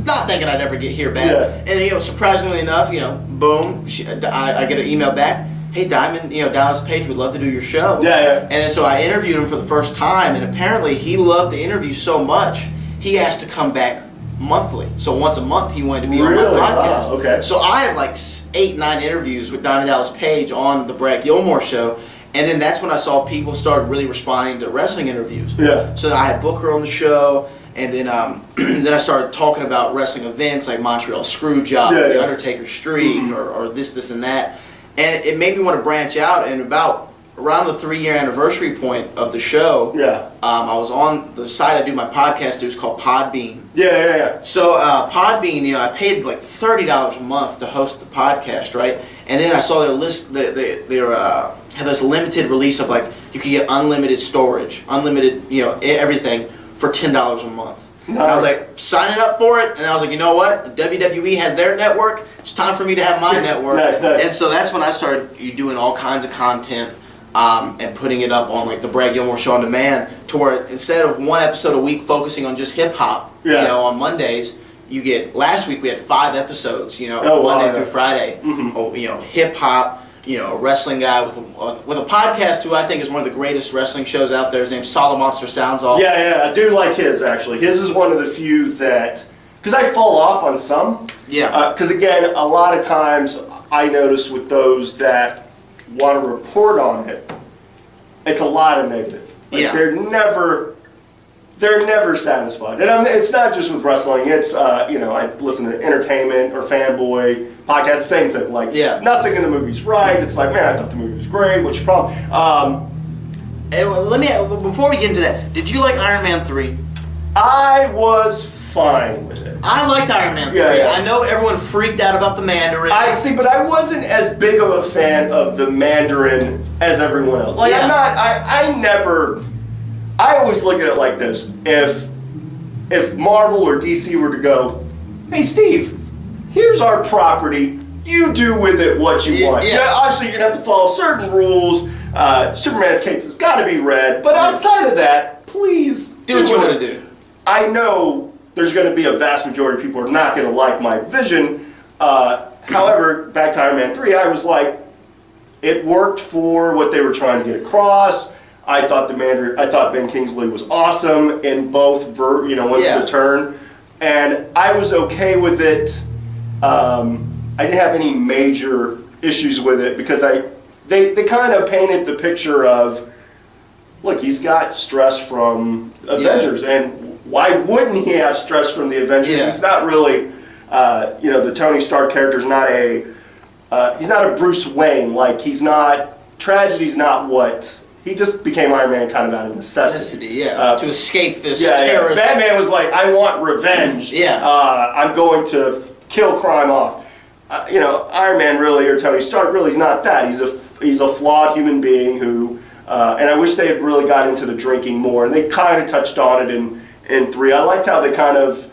not thinking I'd ever get here back. Yeah. And surprisingly enough, boom, I get an email back. Hey Diamond, Dallas Page would love to do your show. Yeah. And then so I interviewed him for the first time, and apparently he loved the interview so much, he asked to come back monthly. So once a month he wanted to be on my podcast. Wow, okay. So I have 8-9 interviews with Diamond Dallas Page on the Brad Gilmore Show, and then that's when I saw people start really responding to wrestling interviews. Yeah. So I had Booker on the show, and then then I started talking about wrestling events like Montreal Screwjob, The Undertaker Streak, or this and that. And it made me want to branch out, and around the 3-year anniversary point of the show, I was on the site I do my podcast. It was called Podbean. Yeah. So Podbean, I paid like $30 a month to host the podcast, right? And then I saw their list. They had this limited release of you could get unlimited storage, unlimited everything for $10 a month. And I was like, signing up for it, and I was like, you know what? WWE has their network. It's time for me to have my network. Nice. And so that's when I started doing all kinds of content and putting it up on the Brad Gilmore Show on Demand, to where instead of one episode a week focusing on just hip hop, on Mondays, you get. Last week we had 5 episodes, Monday through Friday. Mm-hmm. Hip hop. A wrestling guy with a podcast who I think is one of the greatest wrestling shows out there. His name's Solid Monster Sounds Off. Yeah, I do like his, actually. His is one of the few that, because I fall off on some. Yeah. Because again, a lot of times I notice with those that want to report on it, it's a lot of negative. They're never satisfied. And it's not just with wrestling. It's, I listen to entertainment or fanboy podcast, the same thing. Nothing in the movie's right. It's like, man, I thought the movie was great. What's your problem? Before we get into that, did you like Iron Man 3? I was fine with it. I liked Iron Man 3. Yeah. I know everyone freaked out about the Mandarin. But I wasn't as big of a fan of the Mandarin as everyone else. I always look at it like this. If Marvel or DC were to go, hey Steve, here's our property, you do with it what you want. Yeah, obviously you're going to have to follow certain rules. Superman's cape has got to be red, but outside of that, please do what you want to do. I know there's going to be a vast majority of people who are not going to like my vision. However, back to Iron Man 3, I was like, it worked for what they were trying to get across. I thought Ben Kingsley was awesome in both the turn, and I was okay with it. I didn't have any major issues with it because they kind of painted the picture of, look, he's got stress from Avengers, and why wouldn't he have stress from the Avengers? He's not really, the Tony Stark character's not he's not a Bruce Wayne. Tragedy's not what. He just became Iron Man kind of out of necessity. To escape this terrorist. Batman was like, I want revenge. I'm going to kill crime off. Iron Man really, or Tony Stark really, is not that. He's a flawed human being who, and I wish they had really got into the drinking more. And they kind of touched on it in 3. I liked how they kind of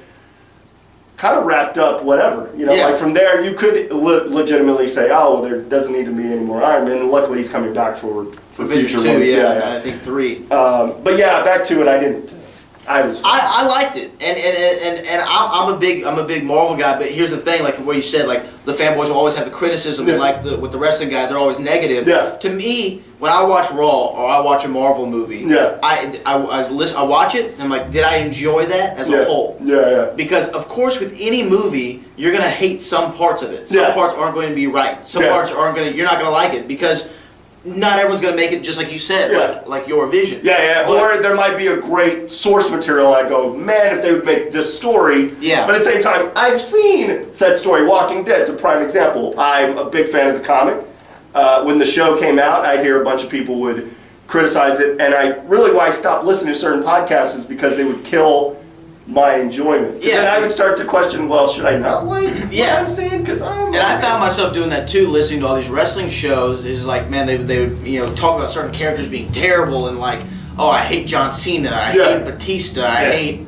wrapped up whatever. From there you could legitimately say, oh, well, there doesn't need to be any more Iron Man. And luckily he's coming back for Avengers 2, I think 3. But back to it. I liked it, and I'm a big Marvel guy. But here's the thing, where you said the fanboys will always have the criticism, and with the wrestling guys, they're always negative. Yeah. To me, when I watch Raw or I watch a Marvel movie, I watch it and I'm like, did I enjoy that as a whole? Yeah. Because of course, with any movie, you're gonna hate some parts of it. Some parts aren't going to be right. Some parts you're not gonna like it because not everyone's going to make it just like you said, like your vision. Yeah. Or there might be a great source material. I go, man, if they would make this story. Yeah. But at the same time, I've seen said story. Walking Dead's a prime example. I'm a big fan of the comic. When the show came out, I'd hear a bunch of people would criticize it, and why I stopped listening to certain podcasts is because they would kill my enjoyment. Yeah. And I would start to question, well, should I not like what I'm seeing? And I found myself doing that too, listening to all these wrestling shows. It's like, man, they would talk about certain characters being terrible and like, oh, I hate John Cena, I hate Batista, I hate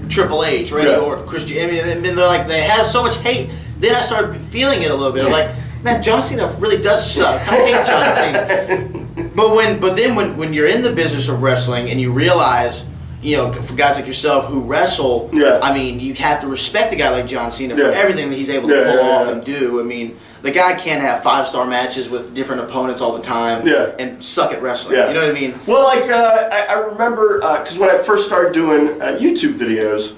Triple H, Randy Orton, Christian. I mean, they're like, they have so much hate. Then I started feeling it a little bit. Like, man, John Cena really does suck. I hate John Cena. But then when you're in the business of wrestling and you realize, for guys like yourself who wrestle, I mean, you have to respect a guy like John Cena for everything that he's able to pull off and do. I mean, the guy can't have 5-star matches with different opponents all the time and suck at wrestling. You know what I mean? Well, like, I remember, because when I first started doing YouTube videos,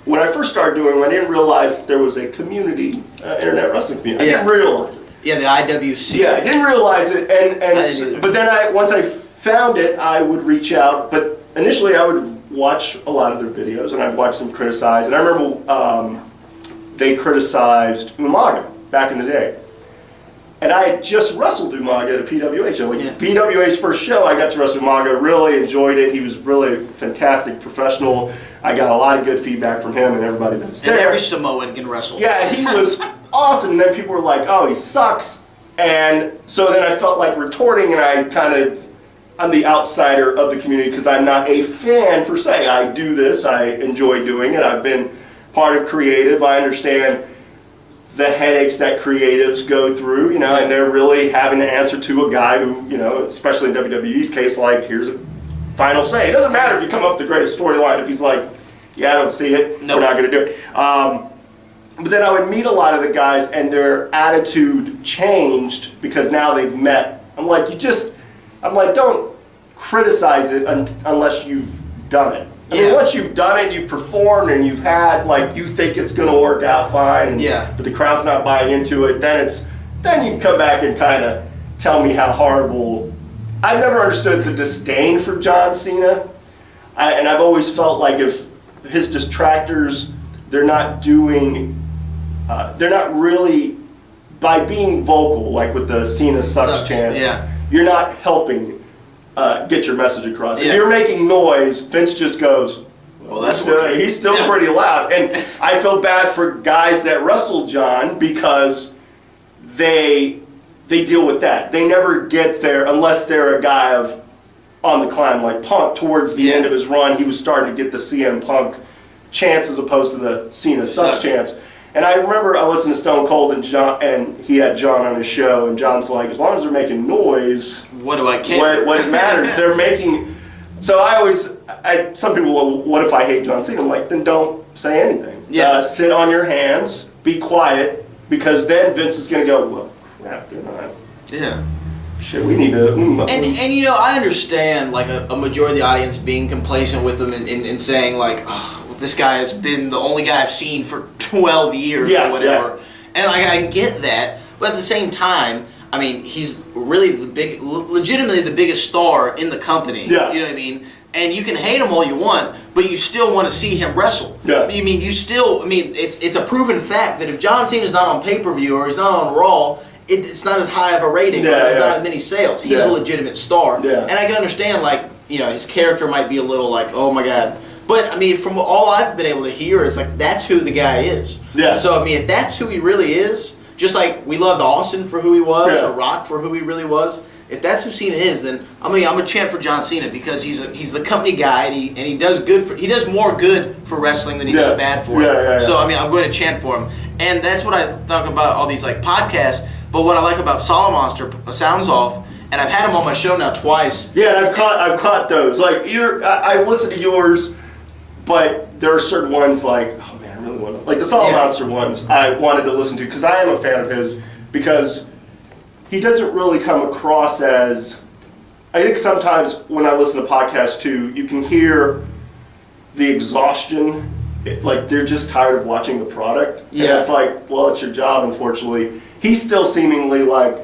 I didn't realize there was a community, internet wrestling community. I didn't realize it. Yeah, the IWC. Yeah, I didn't realize it, but then once I found it, I would reach out. But initially, I would watch a lot of their videos, and I'd watch them criticize. And I remember they criticized Umaga back in the day, and I had just wrestled Umaga at a PWH. PWH's first show, I got to wrestle Umaga. Really enjoyed it. He was really fantastic professional. I got a lot of good feedback from him and everybody that was there. And every Samoan can wrestle. Yeah, he was awesome. And then people were like, oh, he sucks. And so then I felt like retorting, and I'm the outsider of the community because I'm not a fan per se. I do this. I enjoy doing it. I've been part of creative. I understand the headaches that creatives go through, and they're really having to answer to a guy who, especially in WWE's case, like, here's a final say. It doesn't matter if you come up with the greatest storyline. If he's like, yeah, I don't see it, we're not going to do it. But then I would meet a lot of the guys, and their attitude changed because now they've met. I'm like, don't criticize it unless you've done it. I mean, once you've done it, you've performed, and you've had, like, you think it's going to work out fine, but the crowd's not buying into it, then you can come back and kind of tell me how horrible. I've never understood the disdain for John Cena, and I've always felt like if his detractors, they're not really, by being vocal, like with the Cena sucks chants, you're not helping get your message across. If you're making noise, Vince just goes, well, he's still pretty loud. And I feel bad for guys that wrestle John because they deal with that. They never get there unless they're a guy on the climb, like Punk. Towards the end of his run, he was starting to get the CM Punk chants as opposed to the Cena sucks chants. And I remember I listened to Stone Cold and he had John on his show, and John's like, as long as they're making noise, what do I care? What matters? They're making. So some people, well, what if I hate John Cena? I'm like, then don't say anything. Sit on your hands, be quiet, because then Vince is going to go, well, crap, they're not. Yeah. Shit, we need to. And I understand like a majority of the audience being complacent with them and saying like, oh, this guy has been the only guy I've seen for 12 years or whatever. And I get that, but at the same time, I mean, he's really legitimately the biggest star in the company. Yeah. You know what I mean? And you can hate him all you want, but you still want to see him wrestle. Yeah. I mean, it's a proven fact that if John Cena's not on pay-per-view or he's not on Raw, it's not as high of a rating, or there's not as many sales. He's a legitimate star. Yeah. And I can understand, like, his character might be a little like, oh my God. But, I mean, from all I've been able to hear, it's like, that's who the guy is. Yeah. So, I mean, if that's who he really is, just like we loved Austin for who he was, or Rock for who he really was, if that's who Cena is, then I'm a chant for John Cena because he's the company guy, and he does he does more good for wrestling than he does bad for it. So, I mean, I'm going to chant for him. And that's what I talk about all these, like, podcasts. But what I like about Solid Monster, Sounds Off, and I've had him on my show now twice. Yeah, and I've caught those. Like, I've listened to yours, but there are certain ones like, oh man, I really want to, like the Solid Monster ones I wanted to listen to because I am a fan of his because he doesn't really come across as, I think sometimes when I listen to podcasts too, you can hear the exhaustion, like they're just tired of watching the product. Yeah. And it's like, well, it's your job, unfortunately. He's still seemingly like,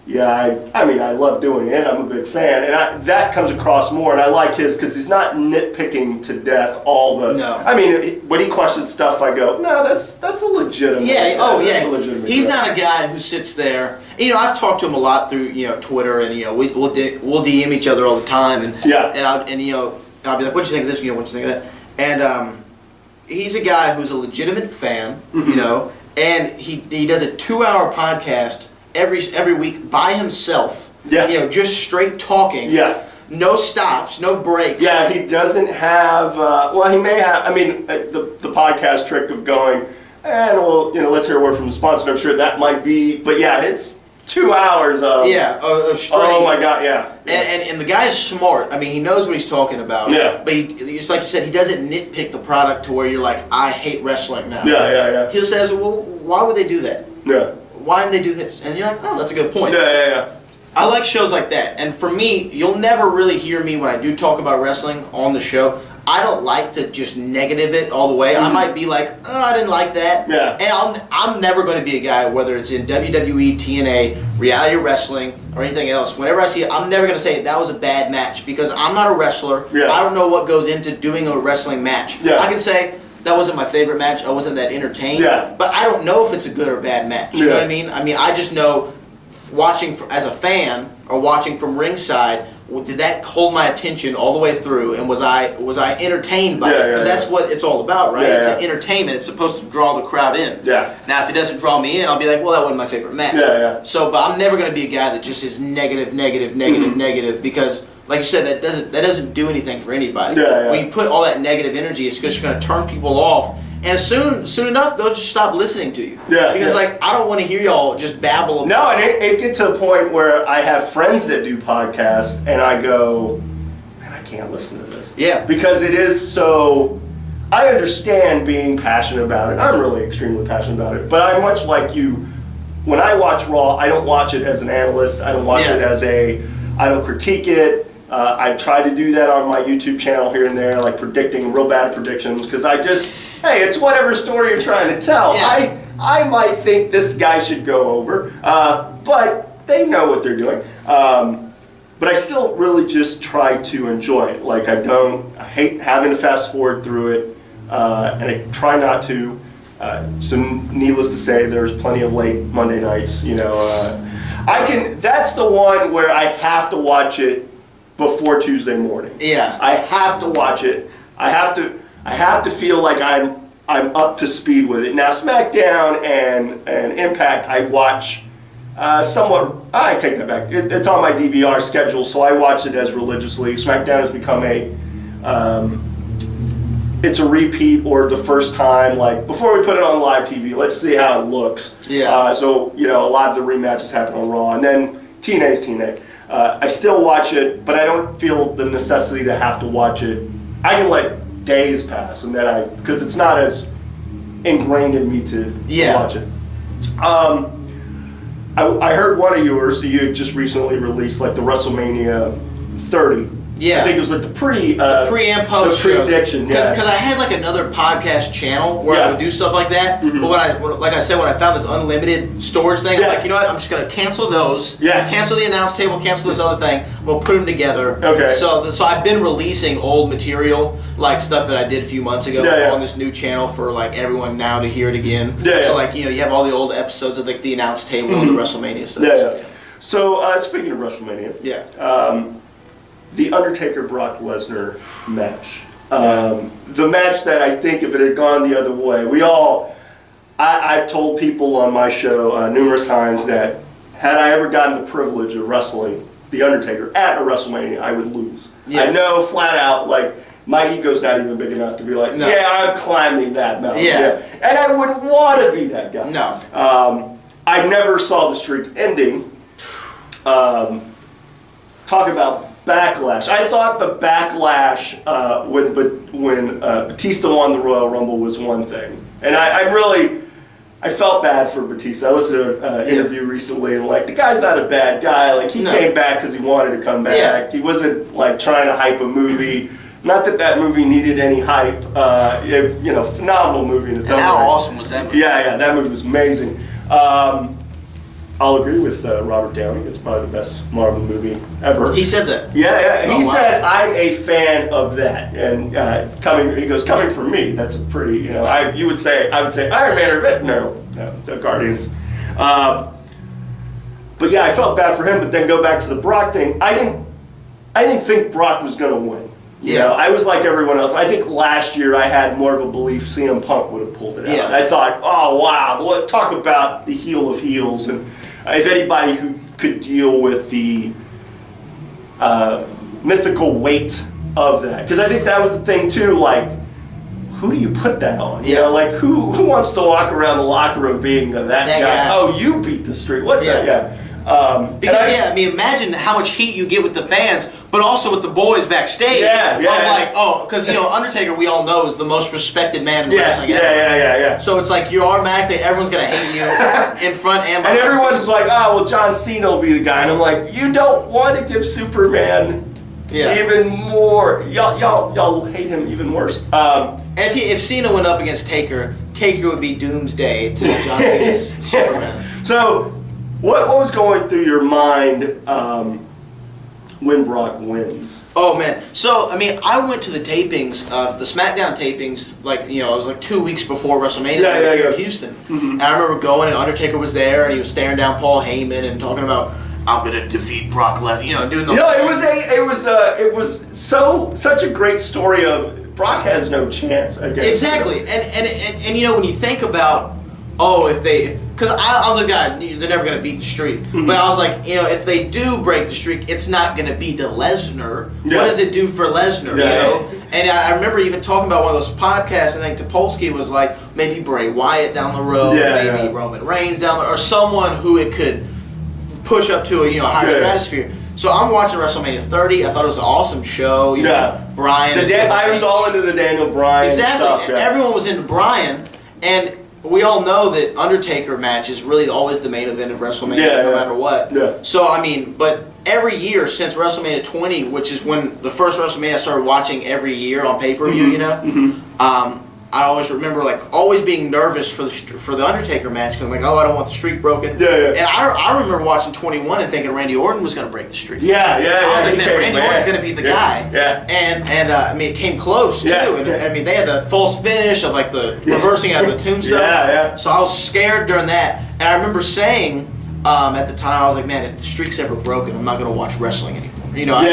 Yeah, I mean, I love doing it. I'm a big fan, and that comes across more. And I like his because he's not nitpicking to death all the. No. I mean, when he questions stuff, I go, no, that's a legitimate. Yeah. Oh, that's yeah. a legitimate He's question. not a guy who sits there. I've talked to him a lot through Twitter, and we'll DM each other all the time, and Yeah. and I'll be like, what do you think of this? What do you think of that? And he's a guy who's a legitimate fan, and he does a 2-hour podcast every week by himself. Yeah. Just straight talking. Yeah. No stops, no breaks. Yeah, he doesn't have. He may have. I mean, the podcast trick of going, let's hear a word from the sponsor. I'm sure that might be. But yeah, it's 2 hours of. Yeah, of straight. Oh my God, yeah. And the guy is smart. I mean, he knows what he's talking about. Yeah. But just like you said, he doesn't nitpick the product to where you're like, I hate wrestling now. Yeah. He says, well, why would they do that? Yeah. Why didn't they do this? And you're like, oh, that's a good point. Yeah. I like shows like that. And for me, you'll never really hear me when I do talk about wrestling on the show. I don't like to just negative it all the way. I might be like, oh, I didn't like that. Yeah. And I'm never going to be a guy, whether it's in WWE, TNA, reality wrestling, or anything else. Whenever I see it, I'm never going to say that was a bad match because I'm not a wrestler. Yeah. I don't know what goes into doing a wrestling match. Yeah. I can say that wasn't my favorite match. I wasn't that entertained. Yeah. But I don't know if it's a good or bad match. You know what I mean? I mean, I just know watching as a fan or watching from ringside, did that hold my attention all the way through, and was I entertained by it? Because that's what it's all about, right? It's entertainment. It's supposed to draw the crowd in. Yeah. Now, if it doesn't draw me in, I'll be like, well, that wasn't my favorite match. Yeah. So, but I'm never going to be a guy that just is negative, because, like you said, that doesn't do anything for anybody. Yeah. When you put all that negative energy, it's just going to turn people off. And soon enough, they'll just stop listening to you. Yeah. Because, I don't want to hear y'all just babble. No, and it gets to a point where I have friends that do podcasts, and I go, man, I can't listen to this. Yeah. Because it is so. I understand being passionate about it. I'm really extremely passionate about it. But I'm much like you. When I watch Raw, I don't watch it as an analyst. I don't watch it as I don't critique it. I've tried to do that on my YouTube channel here and there, like predicting real bad predictions, because it's whatever story you're trying to tell. Yeah. I might think this guy should go over, but they know what they're doing. But I still really just try to enjoy it. Like I hate having to fast forward through it, and I try not to. So needless to say, there's plenty of late Monday nights. That's the one where I have to watch it before Tuesday morning. Yeah. I have to watch it. I have to feel like I'm up to speed with it. Now SmackDown and Impact I watch somewhat. I take that back. It's on my DVR schedule, so I watch it as religiously. SmackDown has become it's a repeat or the first time. Like before we put it on live TV, let's see how it looks. Yeah. So a lot of the rematches happen on Raw, and then TNA's TNA. I still watch it, but I don't feel the necessity to have to watch it. I can let days pass, and then because it's not as ingrained in me to watch it. I heard one of yours. So you had just recently released like the WrestleMania 30. Yeah. I think it was like the pre and post prediction. Because I had like another podcast channel where I would do stuff like that. Mm-hmm. But when I found this unlimited storage thing, I'm like, you know what? I'm just gonna cancel those. Yeah. Cancel the announce table. Cancel this other thing. We'll put them together. Okay. So I've been releasing old material, like stuff that I did a few months ago on this new channel for like everyone now to hear it again. So like you have all the old episodes of like the announce table and the WrestleMania stuff. So speaking of WrestleMania. The Undertaker Brock Lesnar match. The match that I think if it had gone the other way, I've told people on my show numerous times that had I ever gotten the privilege of wrestling The Undertaker at a WrestleMania, I would lose. I know flat out, like, my ego's not even big enough to be like, I'm climbing that mountain. And I wouldn't want to be that guy. No. I never saw the streak ending. Talk about backlash. I thought the backlash when Batista won the Royal Rumble was one thing, and I felt bad for Batista. I listened to an interview recently, and like the guy's not a bad guy. Like he came back because he wanted to come back. He wasn't like trying to hype a movie. Not that movie needed any hype. Phenomenal movie in its own way. How awesome was that movie? Yeah, that movie was amazing. I'll agree with Robert Downey. It's probably the best Marvel movie ever. He said that. Yeah. He Oh, wow. said, "I'm a fan of that," and coming from me. That's a pretty, you know. I would say Iron Man or no, the Guardians. But yeah, I felt bad for him. But then go back to the Brock thing. I didn't think Brock was going to win. You know, I was like everyone else. I think last year I had more of a belief CM Punk would have pulled it out. Yeah. I thought, oh wow, well, talk about the heel of heels, and if anybody who could deal with the mythical weight of that, because I think that was the thing too. Like, who do you put that on? You know, like who wants to walk around the locker room being that guy? Oh, you beat the streak. What the? Yeah. Because I mean, imagine how much heat you get with the fans, but also with the boys backstage. Because you know, Undertaker, we all know, is the most respected man in wrestling ever. Yeah. So it's like you're automatically, everyone's gonna hate you in front and behind. And everyone's like, oh well, John Cena will be the guy, and I'm like, you don't want to give Superman even more. Y'all hate him even worse. And if Cena went up against Taker would be doomsday to John Cena's Superman. So. What was going through your mind when Brock wins? Oh man! So I mean, I went to the tapings, the SmackDown tapings, like it was like 2 weeks before WrestleMania here in Houston. Mm-hmm. And I remember going, and Undertaker was there, and he was staring down Paul Heyman and talking about, I'm gonna defeat Brock Lesnar, doing the. It was such a great story of Brock has no chance against. Exactly, and when you think about, because I'm the guy, they're never going to beat the streak. Mm-hmm. But I was like, if they do break the streak, it's not going to be to Lesnar. Yeah. What does it do for Lesnar, And I remember even talking about one of those podcasts, I think Topolsky was like, maybe Bray Wyatt down the road, maybe Roman Reigns down the road, or someone who it could push up to a higher stratosphere. So I'm watching WrestleMania 30. I thought it was an awesome show. Bryan. I was all into the Daniel Bryan stuff. Everyone was into Bryan, and we all know that Undertaker match is really always the main event of WrestleMania, no matter what. Yeah. So, I mean, but every year since WrestleMania 20, which is when the first WrestleMania I started watching every year on pay-per-view, I always remember, always being nervous for the Undertaker match, because I'm like, I don't want the streak broken. And I remember watching 21 and thinking Randy Orton was going to break the streak. I was like, man, Randy Orton's going to be the guy. And I mean, it came close, too. And I mean, they had the false finish of, the reversing out of the tombstone. So I was scared during that. And I remember saying, at the time, I was like, man, if the streak's ever broken, I'm not going to watch wrestling anymore. I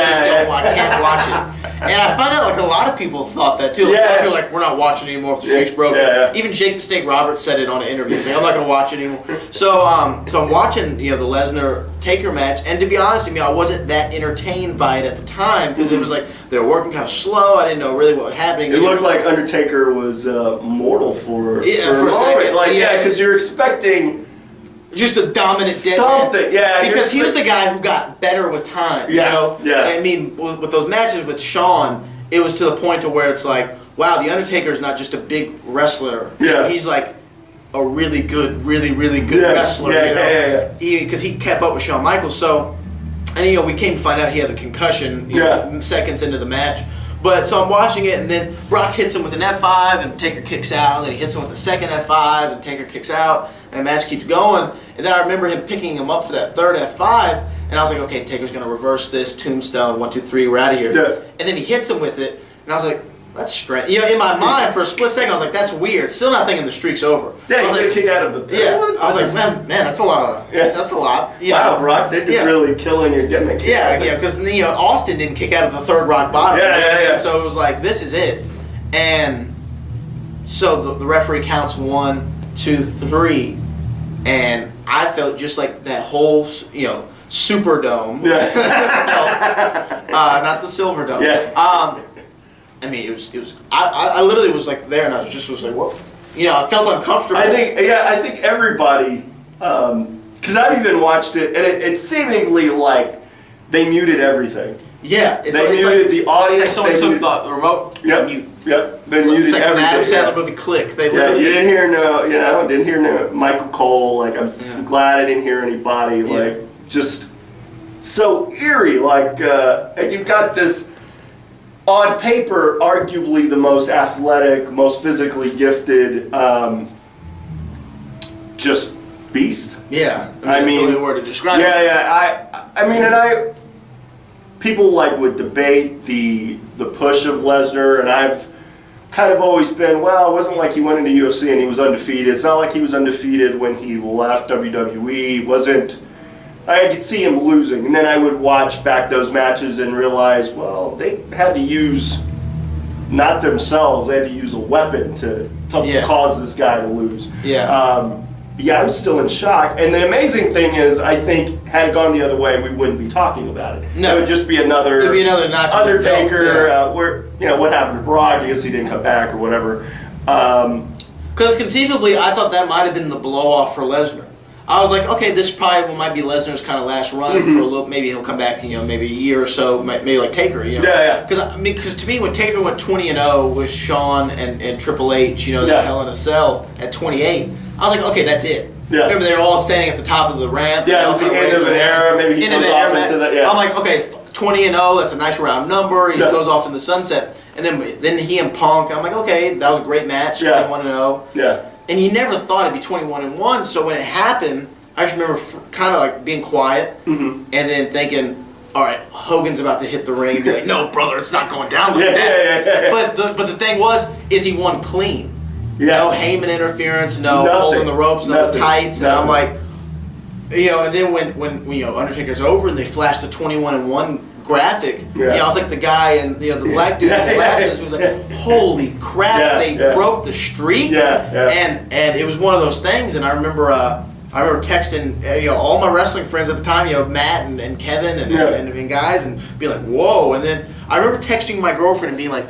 can't watch it. And I found out a lot of people thought that too. People were we're not watching anymore if the streak's broken. Even Jake the Snake Roberts said it on an interview. He's like, I'm not going to watch it anymore. So I'm watching the Lesnar Taker match, and to be honest with you, I wasn't that entertained by it at the time, because it was they were working kind of slow. I didn't know really what was happening. It looked like Undertaker was mortal for a second. Because you're expecting. Just a dominant dead something, man. Because he was the guy who got better with time. I mean, with those matches with Shawn, it was to the point to where it's like, wow, the Undertaker is not just a big wrestler. He's like a really good wrestler. Because he kept up with Shawn Michaels. So, and we came to find out he had the concussion. Seconds into the match. But so I'm watching it, and then Brock hits him with an F5, and Taker kicks out. And then he hits him with a second F5, and Taker kicks out. And the match keeps going. And then I remember him picking him up for that third F5, and I was like, okay, Taker's going to reverse this, tombstone, 1, 2, 3, we're out of here. And then he hits him with it, and I was like, that's strange. In my mind, for a split second, I was like, that's weird. Still not thinking the streak's over. He's going to kick out of the third one? I was like, man, that's a lot. That's a lot. Wow, Brock, they're just really killing your gimmick. Because Austin didn't kick out of the third rock bottom. So it was like, this is it. And so the referee counts 1, 2, 3, and I felt just like that whole, Superdome. Not the Silver Dome. I mean, it was. I literally was there, and I was like, whoa. I felt uncomfortable. I think everybody, because I've even watched it, and it's seemingly like they muted everything. They muted the audience. It's like someone took the remote. Mute. They muted it's like everything. Adam Sandler movie Click. They literally. You didn't hear didn't hear no Michael Cole. I'm glad I didn't hear anybody. Just so eerie. And you've got this, on paper, arguably the most athletic, most physically gifted, just beast. Yeah, I mean, that's the only word to describe it. I mean, and people like would debate the push of Lesnar, and I've kind of always been, well, it wasn't like he went into UFC and he was undefeated. It's not like he was undefeated when he left WWE. I could see him losing, and then I would watch back those matches and realize, well, they had to use not themselves, they had to use a weapon to cause this guy to lose. I was still in shock. And the amazing thing is, I think, had it gone the other way, we wouldn't be talking about it. No. It would just be another Undertaker, where, what happened to Brock, I guess he didn't come back or whatever. Because conceivably, I thought that might have been the blow-off for Lesnar. I was like, okay, this probably might be Lesnar's kind of last run for a little. Maybe he'll come back, maybe a year or so, maybe like Taker, Because to me, when Taker went 20-0 with Shawn and Triple H, that Hell in a Cell at 28, I was like, okay, that's it. Yeah. Remember, they were all standing at the top of the ramp. Yeah, it was the end of an era. Maybe he goes off into that. Yeah. I'm like, okay, 20-0, that's a nice round number. He goes off in the sunset, and then he and Punk. I'm like, okay, that was a great match, 21-0. Yeah. And you never thought it'd be 21-1. So when it happened, I just remember kind of like being quiet and then thinking, all right, Hogan's about to hit the ring and be like, no, brother, it's not going down like that. But the thing is he won clean. Yeah. No Heyman interference, no Nothing. holding the ropes, no tights. Nothing. And I'm like, and then when Undertaker's over and they flashed the 21-1 graphic, I was like the guy and the black dude with the glasses who was like, holy crap, they broke the streak. And it was one of those things, and I remember texting all my wrestling friends at the time, Matt and Kevin and guys, and being like, whoa. And then I remember texting my girlfriend and being like,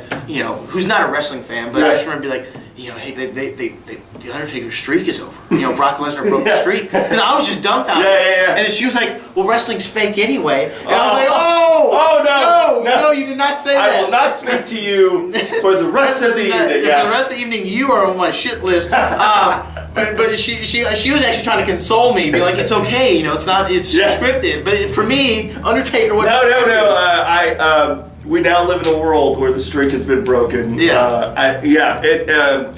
who's not a wrestling fan, but I just remember being like, hey, the Undertaker's streak is over. Brock Lesnar broke the streak. Because I was just dumbfounded. And then she was like, well, wrestling's fake anyway. And I was like, no, you did not say that. I will not speak to you for the rest of the evening. For the rest of the evening, you are on my shit list. But she was actually trying to console me, be like, it's okay, it's scripted. But for me, Undertaker wasn't scripted. We now live in a world where the streak has been broken. It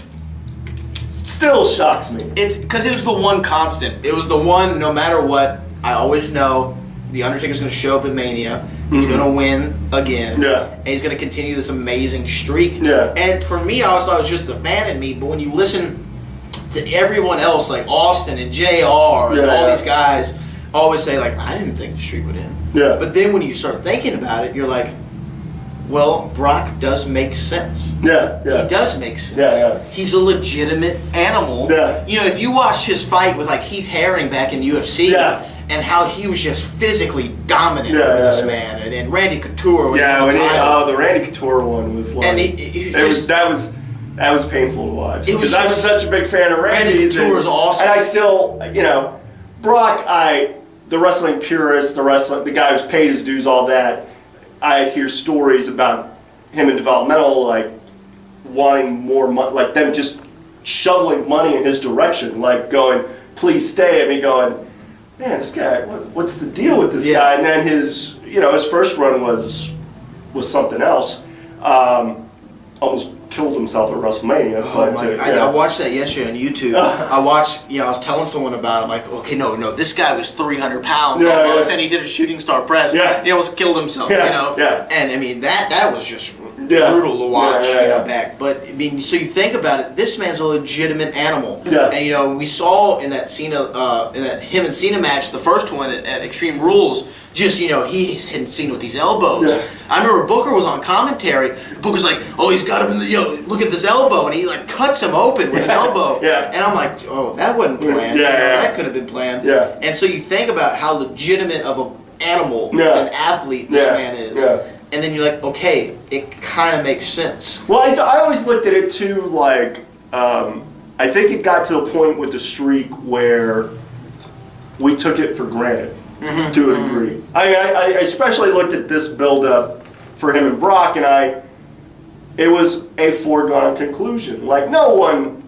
still shocks me. It's because it was the one constant. It was the one, no matter what, I always know the Undertaker's going to show up at Mania. He's going to win again. And he's going to continue this amazing streak. And for me, I always thought it was just the fan in me, but when you listen to everyone else, like Austin and JR and all these guys, always say, like, I didn't think the streak would end. But then when you start thinking about it, you're like, well, Brock does make sense. He does make sense. He's a legitimate animal. If you watch his fight with like Heath Herring back in UFC, and how he was just physically dominant over this man, and Randy Couture. The Randy Couture one was like, and that was painful to watch because I was such a big fan of Randy's. Randy Couture was awesome, and I still, Brock, the wrestling purist, the guy who's paid his dues, all that. I'd hear stories about him in developmental, like wanting more money, like them just shoveling money in his direction, like going, please stay, and me going, man, this guy, what's the deal with this guy? And then his first run was something else. Almost killed himself at WrestleMania. I watched that yesterday on YouTube. I was telling someone about it. I'm like, okay, no, this guy was 300 pounds almost, and he did a shooting star press. He almost killed himself, And I mean, that was just brutal to watch, back. But I mean, so you think about it, this man's a legitimate animal. And we saw in that him and Cena match, the first one at Extreme Rules, just, he hadn't seen with these elbows. I remember Booker was on commentary. Booker's like, oh, he's got him in the, look at this elbow. And he like cuts him open with an elbow. And I'm like, oh, that wasn't planned. That could have been planned. And so you think about how legitimate of an animal, an athlete this man is. And then you're like, okay, it kind of makes sense. Well, I always looked at it too, like, I think it got to a point with the streak where we took it for granted. To a degree. I especially looked at this build-up for him and Brock, and it was a foregone conclusion. Like, no one,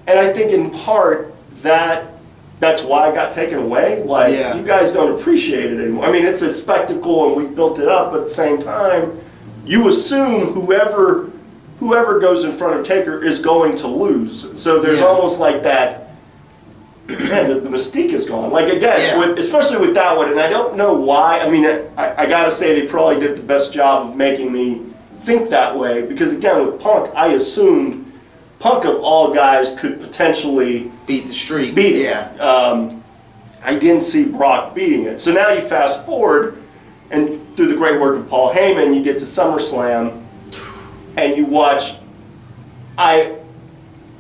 and I think in part that's why it got taken away. Like, you guys don't appreciate it anymore. I mean, it's a spectacle, and we built it up, but at the same time, you assume whoever goes in front of Taker is going to lose. So there's almost like that man, the mystique is gone. Like, again, Yeah. especially with that one, and I don't know why. I mean, I got to say they probably did the best job of making me think that way, because, again, with Punk, I assumed Punk, of all guys, could potentially beat the streak. beat it. Yeah. I didn't see Brock beating it. So now you fast forward, and through the great work of Paul Heyman, you get to SummerSlam, and you watch. I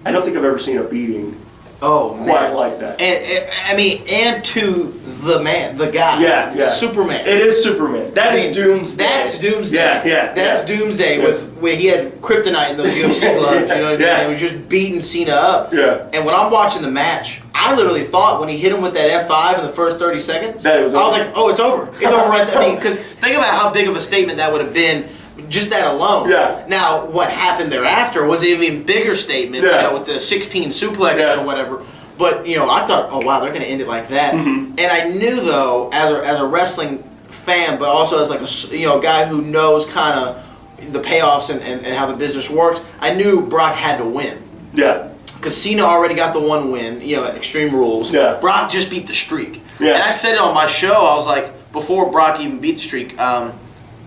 don't think I've ever seen a beating quite like that. And to the man, the guy, Yeah. Superman. It is Superman. That is Doomsday. That's Doomsday. Yeah. That's Doomsday where he had kryptonite in those UFC gloves. You know what I mean? Yeah. He was just beating Cena up. Yeah. And when I'm watching the match, I literally thought when he hit him with that F5 in the first 30 seconds, that it was I was over. like, oh, it's over. It's over right there. I mean, because think about how big of a statement that would have been. Just that alone. Yeah. Now, what happened thereafter was an even bigger statement, with the 16 suplexes or whatever. But, I thought, oh, wow, they're going to end it like that. Mm-hmm. And I knew, though, as a wrestling fan, but also as like a guy who knows kind of the payoffs and how the business works, I knew Brock had to win. Yeah. Because Cena already got the one win, at Extreme Rules. Yeah. Brock just beat the streak. Yeah. And I said it on my show, I was like, before Brock even beat the streak,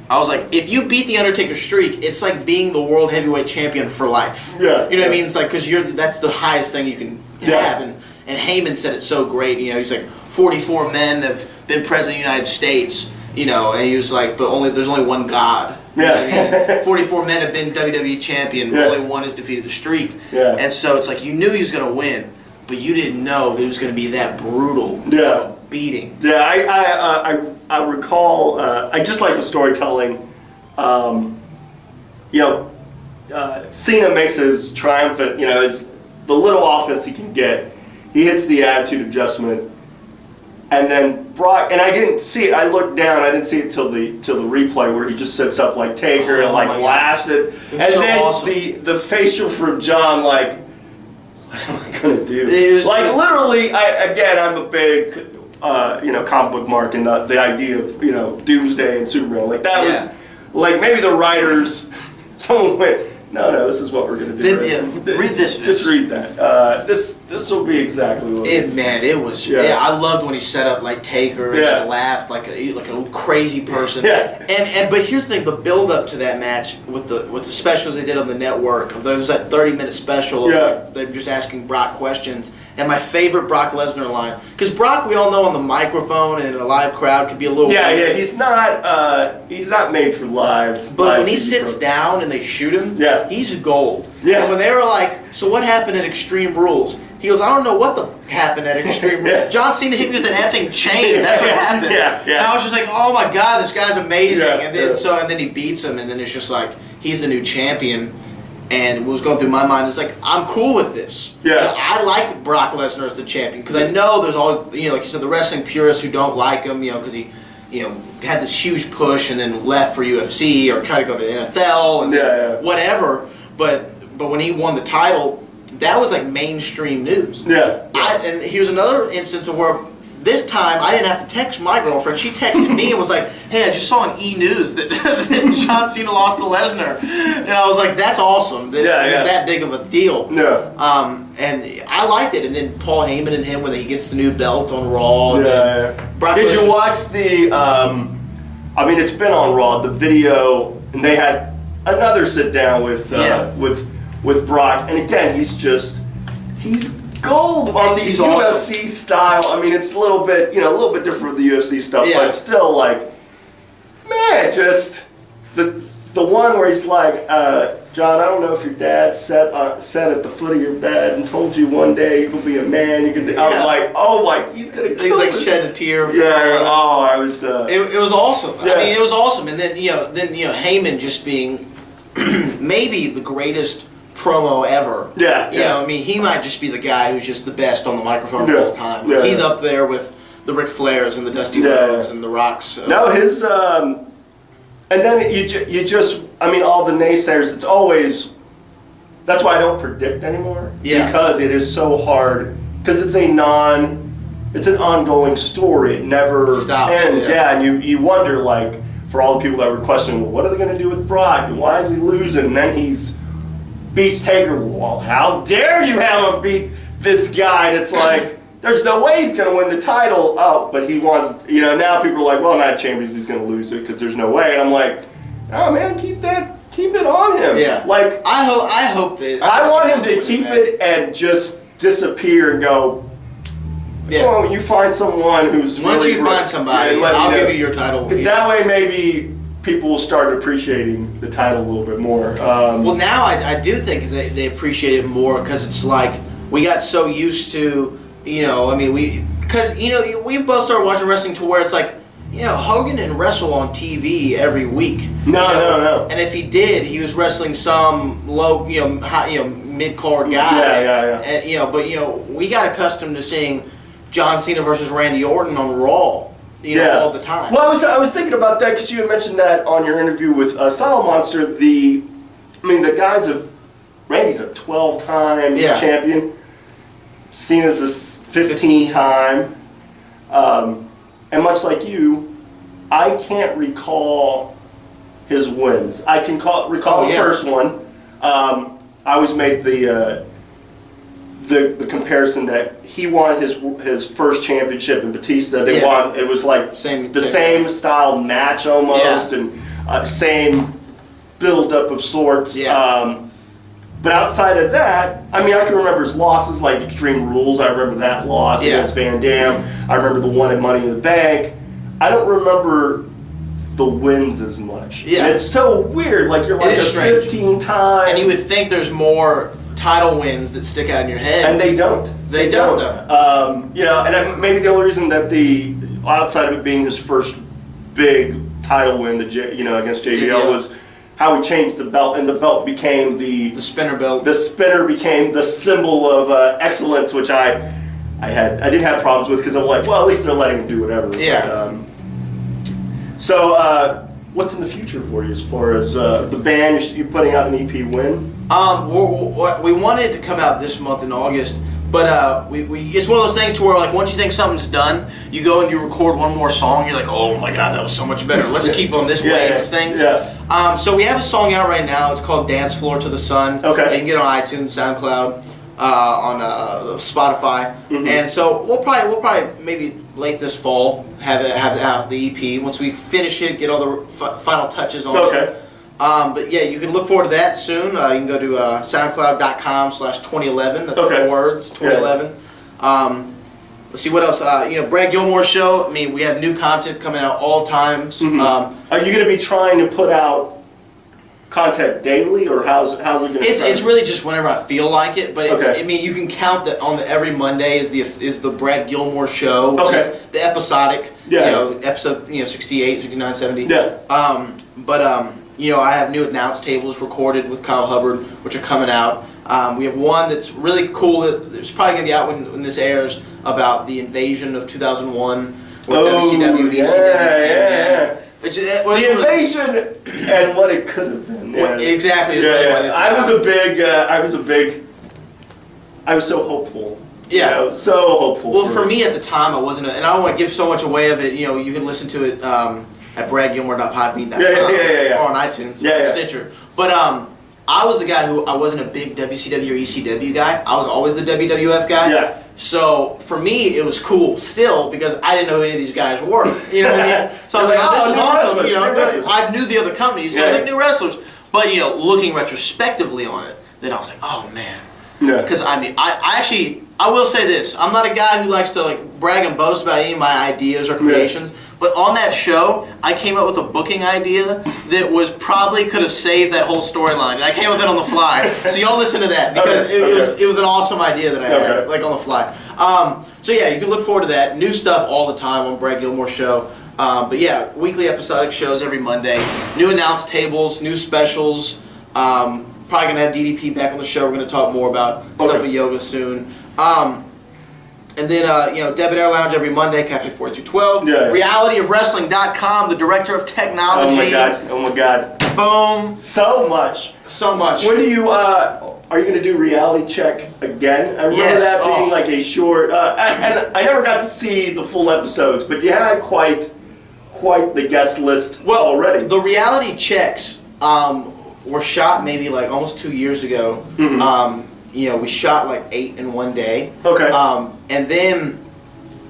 I was like, if you beat the Undertaker's streak, it's like being the world heavyweight champion for life. Yeah. You know what I mean? It's like, because that's the highest thing you can have. And Heyman said it so great. He's like, 44 men have been president of the United States. And he was like, but there's only one God. You know what I mean? 44 men have been WWE champion, but only one has defeated the streak. Yeah. And so it's like, you knew he was going to win, but you didn't know that it was going to be that brutal beating. Yeah, I recall, I just like the storytelling. Cena makes his triumphant, the little offense he can get. He hits the attitude adjustment. And then Brock, and I didn't see it, I looked down, I didn't see it till the replay where he just sits up like Taker and laughs at. And so then awesome. the facial from John, like, what am I going to do? Literally, I'm a big comic book mark, and the idea of Doomsday and Superman, like that was like maybe the writers, someone went, no, this is what we're gonna do. Read this. Just read that. This will be exactly what it is. Man, it was. Yeah. I loved when he set up like Taker and laughed like a crazy person. Yeah. But here's the thing: the build up to that match with the specials they did on the network. There was that 30-minute special. Of they're just asking Brock questions. And my favorite Brock Lesnar line, because Brock, we all know on the microphone and in a live crowd could be a little weird. Yeah, he's not made for live. But when he sits down and they shoot him, he's gold. Yeah. And when they were like, so what happened at Extreme Rules? He goes, I don't know what happened at Extreme Rules. John Cena hit me with an effing chain. That's what happened. And I was just like, oh my God, this guy's amazing. And then he beats him, and then it's just like he's the new champion. And what was going through my mind is like, I'm cool with this. Yeah. I like Brock Lesnar as the champion because I know there's always, like you said, the wrestling purists who don't like him, because he, had this huge push and then left for UFC or tried to go to the NFL and whatever. But when he won the title, that was like mainstream news. Yeah. And here's another instance of where this time I didn't have to text my girlfriend. She texted me and was like, hey, I just saw on E! News that John Cena lost to Lesnar. And I was like, that's awesome. That it was that big of a deal. Yeah. And I liked it. And then Paul Heyman and him when he gets the new belt on Raw. Did you watch the, it's been on Raw, the video, and they had another sit down with Brock. And again, he's gold on these UFC style. It's a little bit, different from the UFC stuff, but it's still like, man, just the one where he's like, John, I don't know if your dad sat at the foot of your bed and told you one day you'll be a man. You can. I'm like, oh my, he's gonna kill me. He's like shed a tear. I was. It was awesome. Yeah. It was awesome. And then Heyman just being maybe the greatest promo ever. He might just be the guy who's just the best on the microphone all the time. He's up there with the Ric Flairs and the Dusty Rhodes and the Rocks. No, his and then you just all the naysayers. It's always, that's why I don't predict anymore. Because it is so hard. Because it's an ongoing story. It never ends. And you wonder, like, for all the people that were questioning, well, what are they going to do with Brock and why is he losing? And then he's beats Taker. Well, how dare you have him beat this guy? And it's like, there's no way he's going to win the title. Oh, but he wants, now people are like, well, Night of Champions, he's going to lose it because there's no way. And I'm like, oh man, keep it on him. Yeah. Like, I hope that. I want him to keep it and just disappear and go. Yeah. Well, you find someone who's Once really you find somebody, I'll give you your title. That way, maybe people will start appreciating the title a little bit more. Well, now I do think they appreciate it more because it's like we got so used to, we both started watching wrestling to where it's like, Hogan didn't wrestle on TV every week. No. And if he did, he was wrestling some low, mid-card guy. Yeah. And, but we got accustomed to seeing John Cena versus Randy Orton on Raw, all the time. Well, I was thinking about that because you had mentioned that on your interview with Solid Monster. The guys of Randy's a 12-time champion. Cena's a 15-time. And much like you, I can't recall his wins. I can recall the first one. I always made the comparison that he won his first championship in Batista. They won. It was like the same style match almost, and same build up of sorts. Yeah. But outside of that, I can remember his losses, like Extreme Rules. I remember that loss against Van Dam. I remember the one at Money in the Bank. I don't remember the wins as much. Yeah. And it's so weird. Like you're like a 15-time. And you would think there's more title wins that stick out in your head. And they don't. They don't. Maybe the only reason that outside of it being his first big title win, against JBL was how he changed the belt, and the belt became the spinner belt. The spinner became the symbol of excellence, which I didn't have problems with because I'm like, well, at least they're letting him do whatever. Yeah. So what's in the future for you as far as the band? You're putting out an EP when? We wanted to come out this month in August, but it's one of those things to where like once you think something's done, you go and you record one more song. You're like, oh my god, that was so much better. Let's keep on this wave of things. Yeah. So we have a song out right now. It's called "Dance Floor to the Sun." Okay. You can get it on iTunes, SoundCloud, on Spotify, and so we'll probably maybe late this fall have it out the EP once we finish it, get all the final touches on it. Okay. But yeah, you can look forward to that soon. You can go to soundcloud.com/2011. That's the words, 2011. Let's see what else. Brad Gilmore Show. We have new content coming out all times. Are you going to be trying to put out content daily, or how's it going to? It's really just whenever I feel like it. But you can count that on every Monday is the Brad Gilmore Show, which is the episodic. Episode 68, 69, 70. Yeah. I have new announce tables recorded with Kyle Hubbard, which are coming out. We have one that's really cool. It's probably going to be out when this airs, about the invasion of 2001, where WCW and ECW the invasion and what it could have been. Exactly. I was so hopeful. Yeah. So hopeful. Well, for me at the time, I wasn't, and I don't want to give so much away of it. You can listen to it at bradgilmore.podbean.com or on iTunes or Stitcher. But I was the guy who I wasn't a big WCW or ECW guy. I was always the WWF guy. Yeah. So for me, it was cool still because I didn't know who any of these guys were. You know what I mean? So I was like, oh, this is awesome. I knew the other companies, so I was like, new wrestlers. But looking retrospectively on it, then I was like, oh man. Yeah. Because I will say this: I'm not a guy who likes to brag and boast about any of my ideas or creations. Yeah. But on that show, I came up with a booking idea that probably could have saved that whole storyline. I came up with it on the fly. So y'all listen to that because it was an awesome idea that I had, on the fly. So yeah, you can look forward to that. New stuff all the time on Brad Gilmore Show. But yeah, weekly episodic shows every Monday. New announce tables, new specials. Probably gonna have DDP back on the show. We're gonna talk more about stuff with yoga soon. And then, Debonair Lounge every Monday, Cafe 4212. Yeah. RealityOfWrestling.com, the director of technology. Oh my God. Boom. So much. When do you, are you going to do Reality Check again? I remember that being like a short, and I never got to see the full episodes, but you had quite the guest list already. The Reality Checks were shot maybe almost 2 years ago. Mm-hmm. we shot like 8 in one day. Okay. And then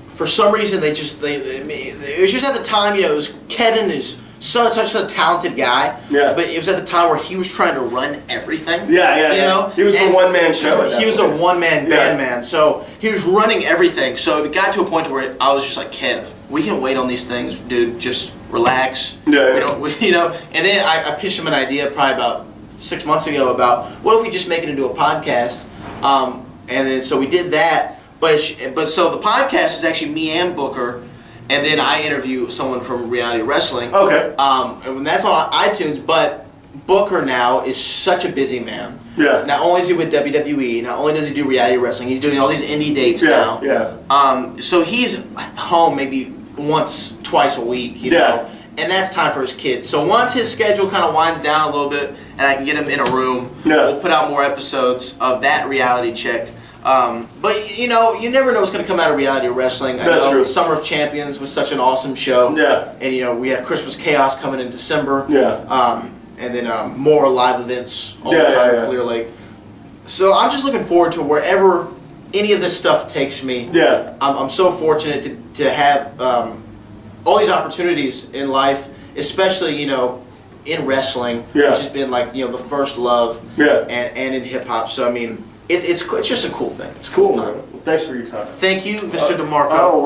for some reason it was just at the time, it was Kevin is such a talented guy. Yeah. But it was at the time where he was trying to run everything. Yeah. He was a one-man show. He was a one-man band man. So he was running everything. So it got to a point where I was just like, Kev, we can wait on these things, dude. Just relax. Yeah. And then I pitched him an idea probably about 6 months ago about what if we just make it into a podcast. And then so we did that. But so the podcast is actually me and Booker. And then I interview someone from Reality Wrestling. Okay. And that's on iTunes, but Booker now is such a busy man. Yeah. Not only is he with WWE, not only does he do Reality Wrestling, he's doing all these indie dates now. Yeah. So he's home maybe once, twice a week, know. And that's time for his kids. So once his schedule kind of winds down a little bit, and I can get him in a room, we'll put out more episodes of that reality check. But you never know what's going to come out of Reality Wrestling. I know Summer of Champions was such an awesome show. Yeah. And we have Christmas Chaos coming in December. Yeah. And then more live events all the time at Clear Lake. So I'm just looking forward to wherever any of this stuff takes me. Yeah. I'm so fortunate to have all these opportunities in life, especially in wrestling, which has been like the first love. Yeah. And in hip hop. So I mean. It's just a cool thing. It's a cool time. Thanks for your time. Thank you, Mr. DeMarco. Oh,